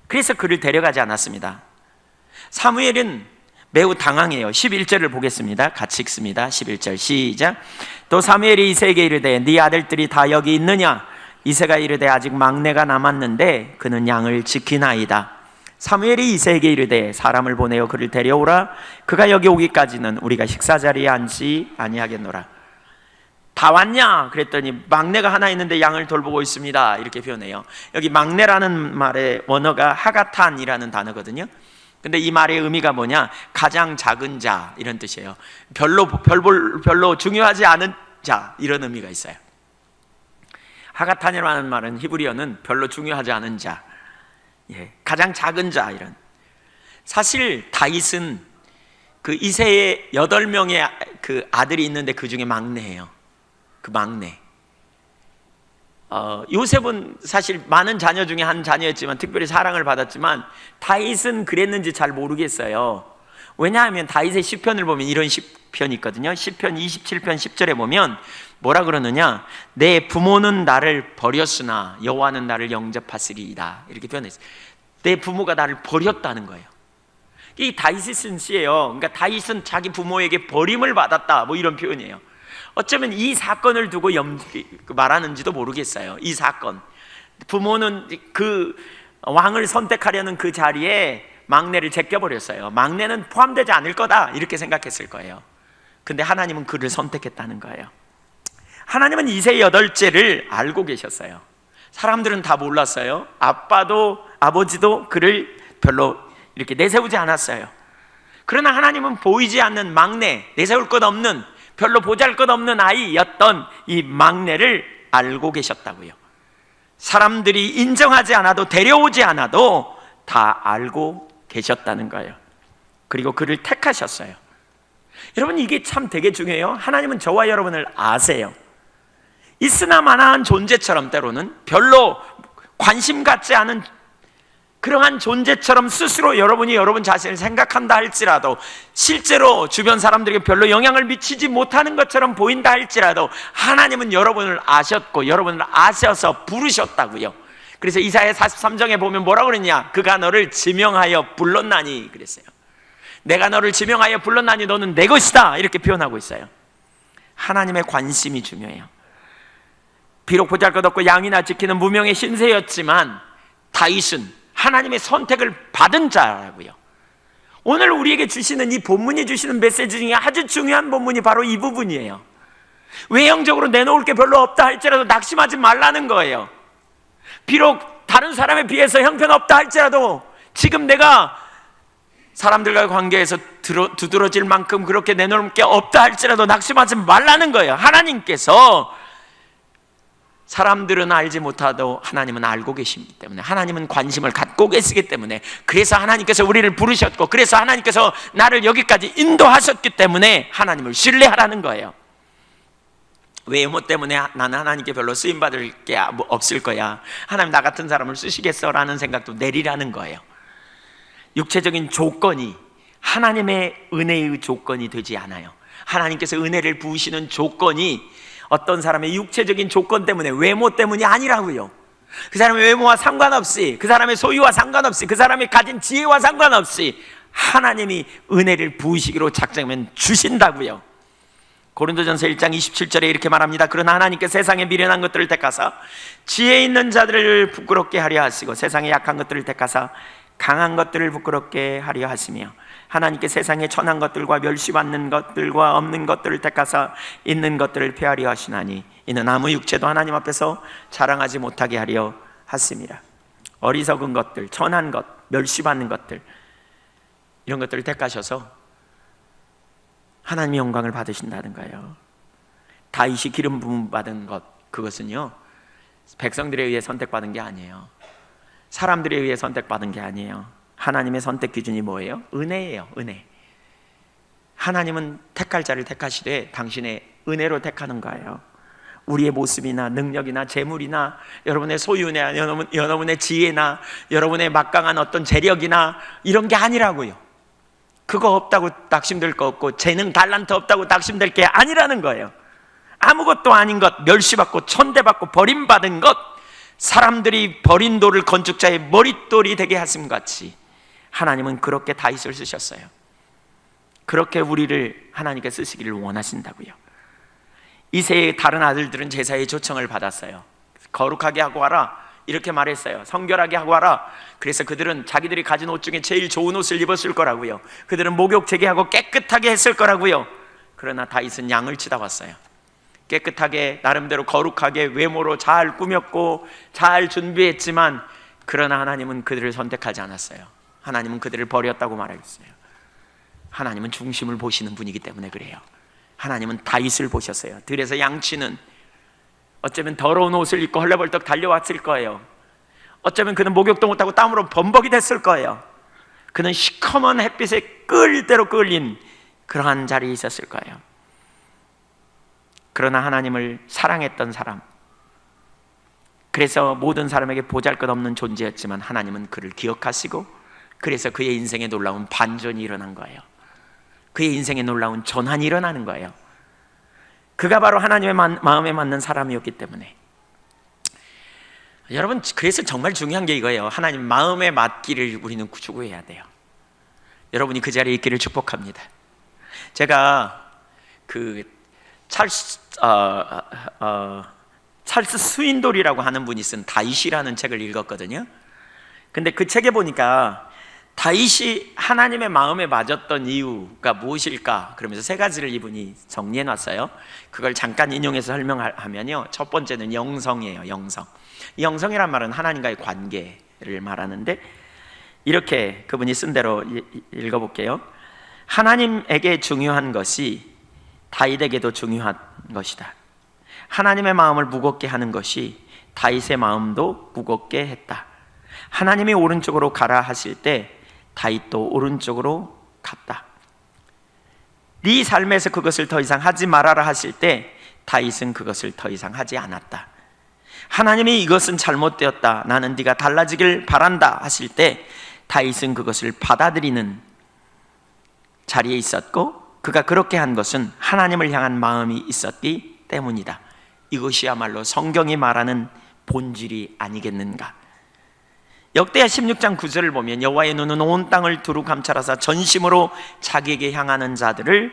그래서 그를 데려가지 않았습니다. 사무엘은 매우 당황해요. 11절을 보겠습니다. 같이 읽습니다. 11절 시작. 또 사무엘이 이새에게 이르되 네 아들들이 다 여기 있느냐? 이새가 이르되 아직 막내가 남았는데 그는 양을 지키나이다. 사무엘이 이새에게 이르되 사람을 보내어 그를 데려오라. 그가 여기 오기까지는 우리가 식사자리에 앉지 아니하겠노라. 다 왔냐? 그랬더니 막내가 하나 있는데 양을 돌보고 있습니다, 이렇게 표현해요. 여기 막내라는 말의 원어가 하가탄이라는 단어거든요. 근데 이 말의 의미가 뭐냐? 가장 작은 자, 이런 뜻이에요. 별로 중요하지 않은 자, 이런 의미가 있어요. 하가탄이라는 말은 히브리어는 별로 중요하지 않은 자, 가장 작은 자, 이런. 사실 다윗은 그 이새의 8명의 그 아들이 있는데 그 중에 막내예요. 그 막내. 요셉은 사실 많은 자녀 중에 한 자녀였지만 특별히 사랑을 받았지만 다윗은 그랬는지 잘 모르겠어요. 왜냐하면 다윗의 시편을 보면 이런 시편이 있거든요. 시편 27편 10절에 보면 뭐라 그러느냐? 내 부모는 나를 버렸으나 여호와는 나를 영접하시리이다, 이렇게 표현했어요. 내 부모가 나를 버렸다는 거예요. 이 다윗이 쓴 시예요. 그러니까 다윗은 자기 부모에게 버림을 받았다, 뭐 이런 표현이에요. 어쩌면 이 사건을 두고 말하는지도 모르겠어요. 이 사건, 부모는 그 왕을 선택하려는 그 자리에 막내를 제껴버렸어요. 막내는 포함되지 않을 거다, 이렇게 생각했을 거예요. 근데 하나님은 그를 선택했다는 거예요. 하나님은 이새의 8째를 알고 계셨어요. 사람들은 다 몰랐어요. 아빠도 아버지도 그를 별로 이렇게 내세우지 않았어요. 그러나 하나님은 보이지 않는 막내, 내세울 것 없는, 별로 보잘것없는 아이였던 이 막내를 알고 계셨다고요. 사람들이 인정하지 않아도, 데려오지 않아도 다 알고 계셨다는 거예요. 그리고 그를 택하셨어요. 여러분, 이게 참 되게 중요해요. 하나님은 저와 여러분을 아세요. 있으나 마나한 존재처럼, 때로는 별로 관심 갖지 않은 그러한 존재처럼 스스로 여러분이 여러분 자신을 생각한다 할지라도, 실제로 주변 사람들에게 별로 영향을 미치지 못하는 것처럼 보인다 할지라도 하나님은 여러분을 아셨고 여러분을 아셔서 부르셨다고요. 그래서 이사야 43장에 보면 뭐라고 그랬냐? 그가 너를 지명하여 불렀나니, 그랬어요. 내가 너를 지명하여 불렀나니 너는 내 것이다, 이렇게 표현하고 있어요. 하나님의 관심이 중요해요. 비록 보잘것없고 양이나 지키는 무명의 신세였지만 다윗은 하나님의 선택을 받은 자라고요. 오늘 우리에게 주시는 이 본문이 주시는 메시지 중에 아주 중요한 본문이 바로 이 부분이에요. 외형적으로 내놓을 게 별로 없다 할지라도 낙심하지 말라는 거예요. 비록 다른 사람에 비해서 형편없다 할지라도 지금 내가 사람들과의 관계에서 두드러질 만큼 그렇게 내놓을 게 없다 할지라도 낙심하지 말라는 거예요. 하나님께서, 사람들은 알지 못하도 하나님은 알고 계시기 때문에, 하나님은 관심을 갖고 계시기 때문에, 그래서 하나님께서 우리를 부르셨고, 그래서 하나님께서 나를 여기까지 인도하셨기 때문에 하나님을 신뢰하라는 거예요. 외모 때문에 나는 하나님께 별로 쓰임받을 게 없을 거야, 하나님 나 같은 사람을 쓰시겠어? 라는 생각도 내리라는 거예요. 육체적인 조건이 하나님의 은혜의 조건이 되지 않아요. 하나님께서 은혜를 부으시는 조건이 어떤 사람의 육체적인 조건 때문에, 외모 때문이 아니라고요. 그 사람의 외모와 상관없이, 그 사람의 소유와 상관없이, 그 사람이 가진 지혜와 상관없이 하나님이 은혜를 부으시기로 작정하면 주신다고요. 고린도전서 1장 27절에 이렇게 말합니다. 그러나 하나님께 세상에 미련한 것들을 택하사 지혜 있는 자들을 부끄럽게 하려 하시고 세상에 약한 것들을 택하사 강한 것들을 부끄럽게 하려 하시며 하나님께 세상에 천한 것들과 멸시받는 것들과 없는 것들을 택하사 있는 것들을 폐하려 하시나니 이는 아무 육체도 하나님 앞에서 자랑하지 못하게 하려 하심이라. 어리석은 것들, 천한 것, 멸시받는 것들, 이런 것들을 택하셔서 하나님의 영광을 받으신다는 거예요. 다윗이 기름 부음 받은 것, 그것은요 백성들에 의해 선택받은 게 아니에요. 사람들에 의해 선택받은 게 아니에요. 하나님의 선택 기준이 뭐예요? 은혜예요. 은혜. 하나님은 택할 자를 택하시되 당신의 은혜로 택하는 거예요. 우리의 모습이나 능력이나 재물이나 여러분의 소유나 여러분의 지혜나 여러분의 막강한 어떤 재력이나 이런 게 아니라고요. 그거 없다고 낙심될 거 없고 재능 달란트 없다고 낙심될 게 아니라는 거예요. 아무것도 아닌 것, 멸시받고 천대받고 버림받은 것, 사람들이 버린 돌을 건축자의 머릿돌이 되게 하심 같이 하나님은 그렇게 다윗을 쓰셨어요. 그렇게 우리를 하나님께 쓰시기를 원하신다고요. 이새의 다른 아들들은 제사의 초청을 받았어요. 거룩하게 하고 와라, 이렇게 말했어요. 성결하게 하고 와라. 그래서 그들은 자기들이 가진 옷 중에 제일 좋은 옷을 입었을 거라고요. 그들은 목욕 재개하고 깨끗하게 했을 거라고요. 그러나 다윗은 양을 치다 왔어요. 깨끗하게 나름대로 거룩하게 외모로 잘 꾸몄고 잘 준비했지만, 그러나 하나님은 그들을 선택하지 않았어요. 하나님은 그들을 버렸다고 말하겠어요. 하나님은 중심을 보시는 분이기 때문에 그래요. 하나님은 다윗을 보셨어요. 들에서 양치는 어쩌면 더러운 옷을 입고 헐레벌떡 달려왔을 거예요. 어쩌면 그는 목욕도 못하고 땀으로 범벅이 됐을 거예요. 그는 시커먼 햇빛에 끌릴 대로 끌린 그러한 자리에 있었을 거예요. 그러나 하나님을 사랑했던 사람, 그래서 모든 사람에게 보잘것없는 존재였지만 하나님은 그를 기억하시고, 그래서 그의 인생에 놀라운 반전이 일어난 거예요. 그의 인생에 놀라운 전환이 일어나는 거예요. 그가 바로 하나님의 마음에 맞는 사람이었기 때문에. 여러분, 그래서 정말 중요한 게 이거예요. 하나님 마음에 맞기를 우리는 추구해야 돼요. 여러분이 그 자리에 있기를 축복합니다. 제가 그 찰스 스윈돌이라고 하는 분이 쓴 다윗이라는 책을 읽었거든요. 근데 그 책에 보니까 다윗이 하나님의 마음에 맞았던 이유가 무엇일까? 그러면서 세 가지를 이분이 정리해 놨어요. 그걸 잠깐 인용해서 설명하면요, 첫 번째는 영성이에요. 영성. 영성이란 말은 하나님과의 관계를 말하는데, 이렇게 그분이 쓴 대로 읽어볼게요. 하나님에게 중요한 것이 다윗에게도 중요한 것이다. 하나님의 마음을 무겁게 하는 것이 다윗의 마음도 무겁게 했다. 하나님이 오른쪽으로 가라 하실 때 다윗도 오른쪽으로 갔다. 네 삶에서 그것을 더 이상 하지 말아라 하실 때 다윗은 그것을 더 이상 하지 않았다. 하나님이 이것은 잘못되었다, 나는 네가 달라지길 바란다 하실 때 다윗은 그것을 받아들이는 자리에 있었고, 그가 그렇게 한 것은 하나님을 향한 마음이 있었기 때문이다. 이것이야말로 성경이 말하는 본질이 아니겠는가. 역대하 16장 9절을 보면 여호와의 눈은 온 땅을 두루 감찰하사 전심으로 자기에게 향하는 자를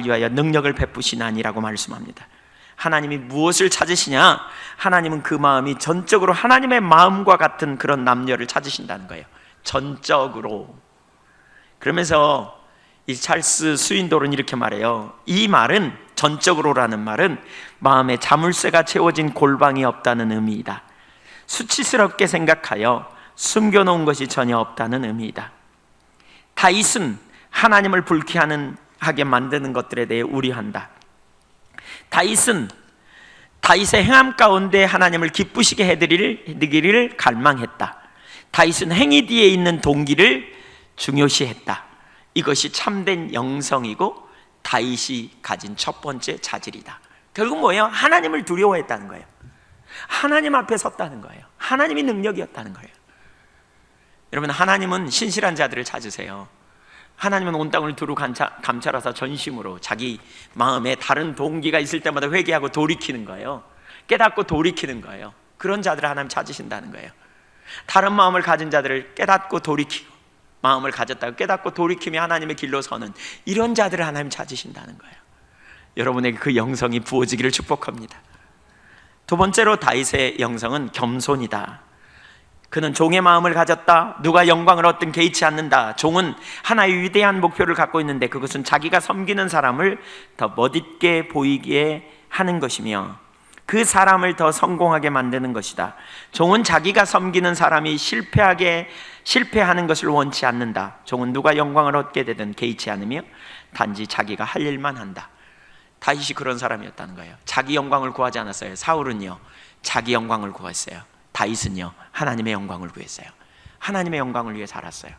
위하여 능력을 베푸시나니라고 말씀합니다. 하나님이 무엇을 찾으시냐? 하나님은 그 마음이 전적으로 하나님의 마음과 같은 그런 남녀를 찾으신다는 거예요. 전적으로. 그러면서 이 찰스 스윈돌은 이렇게 말해요. 이 말은, 전적으로라는 말은 마음에 자물쇠가 채워진 골방이 없다는 의미이다. 수치스럽게 생각하여 숨겨놓은 것이 전혀 없다는 의미이다. 다윗은 하나님을 불쾌하게 만드는 것들에 대해 우려한다. 다윗은 다윗의 행함 가운데 하나님을 기쁘시게 해드리기를 갈망했다. 다윗은 행위 뒤에 있는 동기를 중요시했다. 이것이 참된 영성이고 다윗이 가진 첫 번째 자질이다. 결국 뭐예요? 하나님을 두려워했다는 거예요. 하나님 앞에 섰다는 거예요. 하나님이 능력이었다는 거예요. 여러분, 하나님은 신실한 자들을 찾으세요. 하나님은 온 땅을 두루 감찰하사 전심으로 자기 마음에 다른 동기가 있을 때마다 회개하고 돌이키는 거예요. 깨닫고 돌이키는 거예요. 그런 자들을 하나님 찾으신다는 거예요. 다른 마음을 가진 자들을 깨닫고 돌이키고, 마음을 가졌다가 깨닫고 돌이키며 하나님의 길로 서는 이런 자들을 하나님 찾으신다는 거예요. 여러분에게 그 영성이 부어지기를 축복합니다. 두 번째로 다윗의 영성은 겸손이다. 그는 종의 마음을 가졌다. 누가 영광을 얻든 개의치 않는다. 종은 하나의 위대한 목표를 갖고 있는데 그것은 자기가 섬기는 사람을 더 멋있게 보이게 하는 것이며 그 사람을 더 성공하게 만드는 것이다. 종은 자기가 섬기는 사람이 실패하는 것을 원치 않는다. 종은 누가 영광을 얻게 되든 개의치 않으며 단지 자기가 할 일만 한다. 다윗이 그런 사람이었다는 거예요. 자기 영광을 구하지 않았어요. 사울은요, 자기 영광을 구했어요. 다윗은요, 하나님의 영광을 구했어요. 하나님의 영광을 위해 살았어요.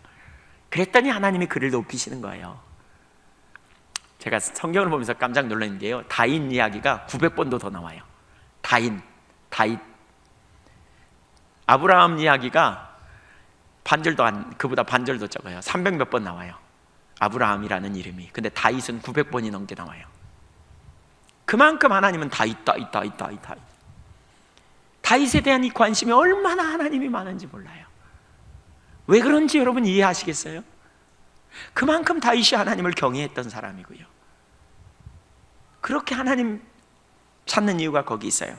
그랬더니 하나님이 그를 높이시는 거예요. 제가 성경을 보면서 깜짝 놀란 게요, 다윗 이야기가 900번도 더 나와요. 다윗. 아브라함 이야기가 그보다 반절도 적어요. 300몇 번 나와요. 아브라함이라는 이름이. 근데 다윗은 900번이 넘게 나와요. 그만큼 하나님은 다윗. 다윗에 대한 이 관심이 얼마나 하나님이 많은지 몰라요. 왜 그런지 여러분 이해하시겠어요? 그만큼 다윗이 하나님을 경외했던 사람이고요. 그렇게 하나님 찾는 이유가 거기 있어요.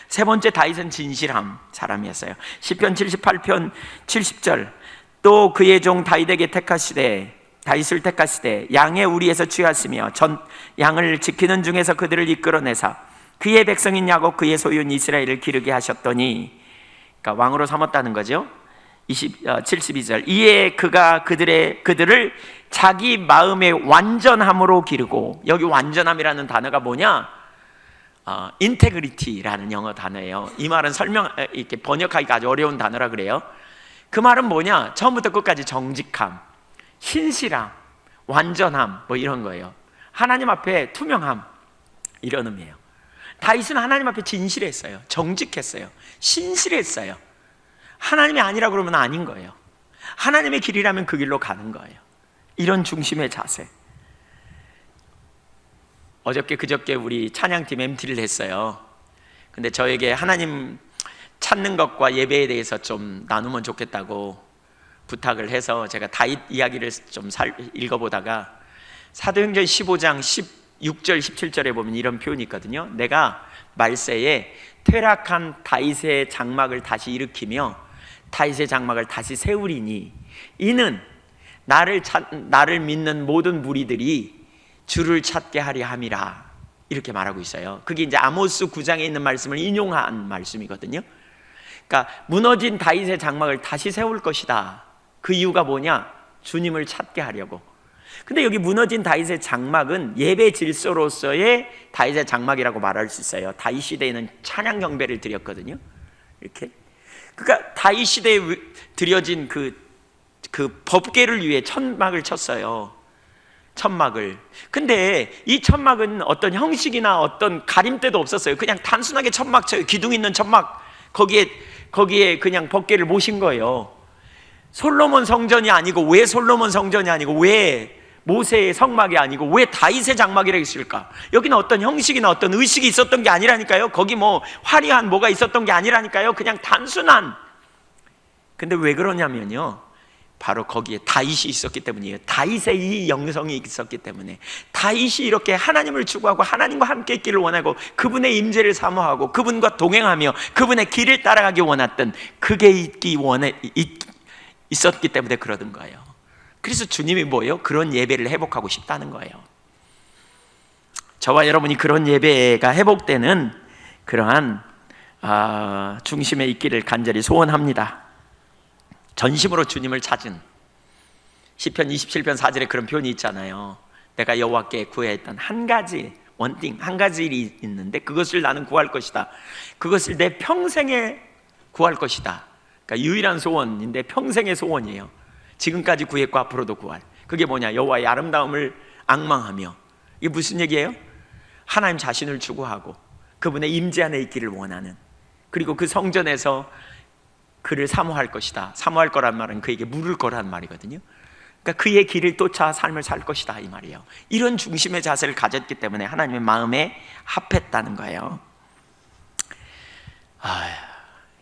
세 번째, 다윗은 진실함 사람이었어요. 시편 78편 70절, 또 그의 종 다윗에게 다윗을 택하시되 양의 우리에서 취하시며 전 양을 지키는 중에서 그들을 이끌어내사 그의 백성인 야곱 그의 소유인 이스라엘을 기르게 하셨더니, 그러니까 왕으로 삼았다는 거죠. 72절, 이에 그가 그들을 자기 마음의 완전함으로 기르고, 여기 완전함이라는 단어가 뭐냐? 인테그리티라는 영어 단어예요. 이 말은 이렇게 번역하기가 아주 어려운 단어라 그래요. 그 말은 뭐냐? 처음부터 끝까지 정직함, 신실함, 완전함, 뭐 이런 거예요. 하나님 앞에 투명함, 이런 의미예요. 다윗은 하나님 앞에 진실했어요. 정직했어요. 신실했어요. 하나님이 아니라 그러면 아닌 거예요. 하나님의 길이라면 그 길로 가는 거예요. 이런 중심의 자세. 그저께 우리 찬양팀 MT를 했어요. 근데 저에게 하나님 찾는 것과 예배에 대해서 좀 나누면 좋겠다고 부탁을 해서 제가 다윗 이야기를 좀 읽어보다가 사도행전 15장 16절 17절에 보면 이런 표현이 있거든요. 내가 말세에 퇴락한 다윗의 장막을 다시 일으키며 다윗의 장막을 다시 세우리니 이는 나를 믿는 모든 무리들이 주를 찾게 하려 함이라, 이렇게 말하고 있어요. 그게 이제 아모스 9장에 있는 말씀을 인용한 말씀이거든요. 그러니까 무너진 다윗의 장막을 다시 세울 것이다. 그 이유가 뭐냐? 주님을 찾게 하려고. 근데 여기 무너진 다윗의 장막은 예배 질서로서의 다윗의 장막이라고 말할 수 있어요. 다윗 시대에는 찬양 경배를 드렸거든요. 이렇게. 그러니까 다윗 시대에 드려진 그 법궤를 위해 천막을 쳤어요. 천막을. 근데 이 천막은 어떤 형식이나 어떤 가림대도 없었어요. 그냥 단순하게 천막 쳐요. 기둥 있는 천막. 거기에 그냥 법궤를 모신 거예요. 솔로몬 성전이 아니고, 왜 솔로몬 성전이 아니고, 왜 모세의 성막이 아니고, 왜 다윗의 장막이라 했을까? 여기는 어떤 형식이나 어떤 의식이 있었던 게 아니라니까요. 거기 뭐 화려한 뭐가 있었던 게 아니라니까요. 그냥 단순한. 근데 왜 그러냐면요, 바로 거기에 다윗이 있었기 때문이에요. 다윗의 이 영성이 있었기 때문에. 다윗이 이렇게 하나님을 추구하고 하나님과 함께 있기를 원하고 그분의 임재를 사모하고 그분과 동행하며 그분의 길을 따라가기 원했던, 그게 있었기 때문에 그러던 거예요. 그래서 주님이 뭐예요? 그런 예배를 회복하고 싶다는 거예요. 저와 여러분이 그런 예배가 회복되는 그러한 중심에 있기를 간절히 소원합니다. 전심으로 주님을 찾은, 시편 27편 4절에 그런 표현이 있잖아요. 내가 여호와께 구해야 했던 한 가지 일이 있는데 그것을 나는 구할 것이다. 그것을 내 평생에 구할 것이다. 그러니까 유일한 소원인데 평생의 소원이에요. 지금까지 구했고 앞으로도 구할. 그게 뭐냐? 여호와의 아름다움을 앙망하며. 이게 무슨 얘기예요? 하나님 자신을 추구하고 그분의 임재 안에 있기를 원하는, 그리고 그 성전에서 그를 사모할 것이다. 사모할 거란 말은 그에게 물을 거란 말이거든요. 그러니까 그의 길을 쫓아 삶을 살 것이다, 이 말이에요. 이런 중심의 자세를 가졌기 때문에 하나님의 마음에 합했다는 거예요.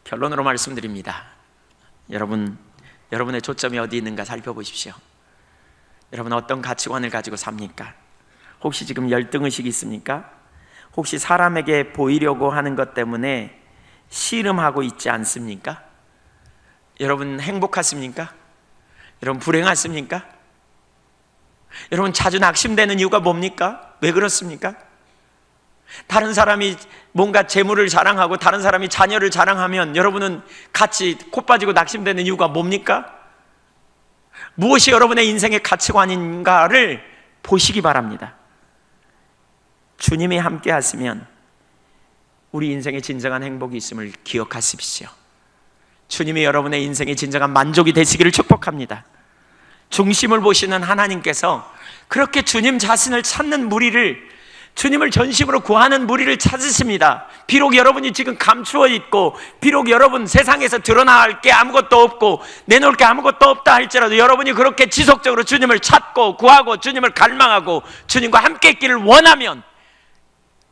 결론으로 말씀드립니다. 여러분의 초점이 어디 있는가 살펴보십시오. 여러분 어떤 가치관을 가지고 삽니까? 혹시 지금 열등의식이 있습니까? 혹시 사람에게 보이려고 하는 것 때문에 씨름하고 있지 않습니까? 여러분 행복하십니까? 여러분 불행하십니까? 여러분 자주 낙심되는 이유가 뭡니까? 왜 그렇습니까? 다른 사람이 뭔가 재물을 자랑하고 다른 사람이 자녀를 자랑하면 여러분은 같이 코 빠지고 낙심되는 이유가 뭡니까? 무엇이 여러분의 인생의 가치관인가를 보시기 바랍니다. 주님이 함께 하시면 우리 인생에 진정한 행복이 있음을 기억하십시오. 주님이 여러분의 인생에 진정한 만족이 되시기를 축복합니다. 중심을 보시는 하나님께서 그렇게 주님 자신을 찾는 무리를, 주님을 전심으로 구하는 무리를 찾으십니다. 비록 여러분이 지금 감추어 있고, 비록 여러분 세상에서 드러날 게 아무것도 없고 내놓을 게 아무것도 없다 할지라도, 여러분이 그렇게 지속적으로 주님을 찾고 구하고 주님을 갈망하고 주님과 함께 있기를 원하면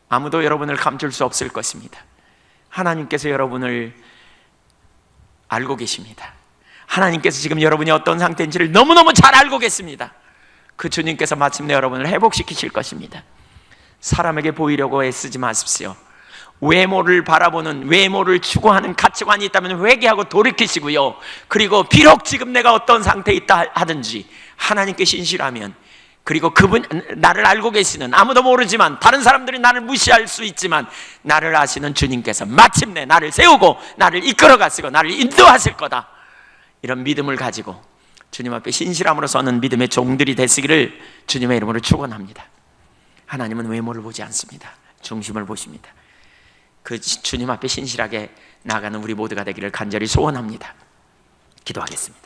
아무도 여러분을 감출 수 없을 것입니다. 하나님께서 여러분을 알고 계십니다. 하나님께서 지금 여러분이 어떤 상태인지를 너무너무 잘 알고 계십니다. 그 주님께서 마침내 여러분을 회복시키실 것입니다. 사람에게 보이려고 애쓰지 마십시오. 외모를 바라보는, 외모를 추구하는 가치관이 있다면 회개하고 돌이키시고요, 그리고 비록 지금 내가 어떤 상태에 있다 하든지 하나님께 신실하면, 그리고 그분, 나를 알고 계시는, 아무도 모르지만, 다른 사람들이 나를 무시할 수 있지만 나를 아시는 주님께서 마침내 나를 세우고 나를 이끌어 가시고 나를 인도하실 거다, 이런 믿음을 가지고 주님 앞에 신실함으로 서는 믿음의 종들이 되시기를 주님의 이름으로 축원합니다. 하나님은 외모를 보지 않습니다. 중심을 보십니다. 그 주님 앞에 신실하게 나아가는 우리 모두가 되기를 간절히 소원합니다. 기도하겠습니다.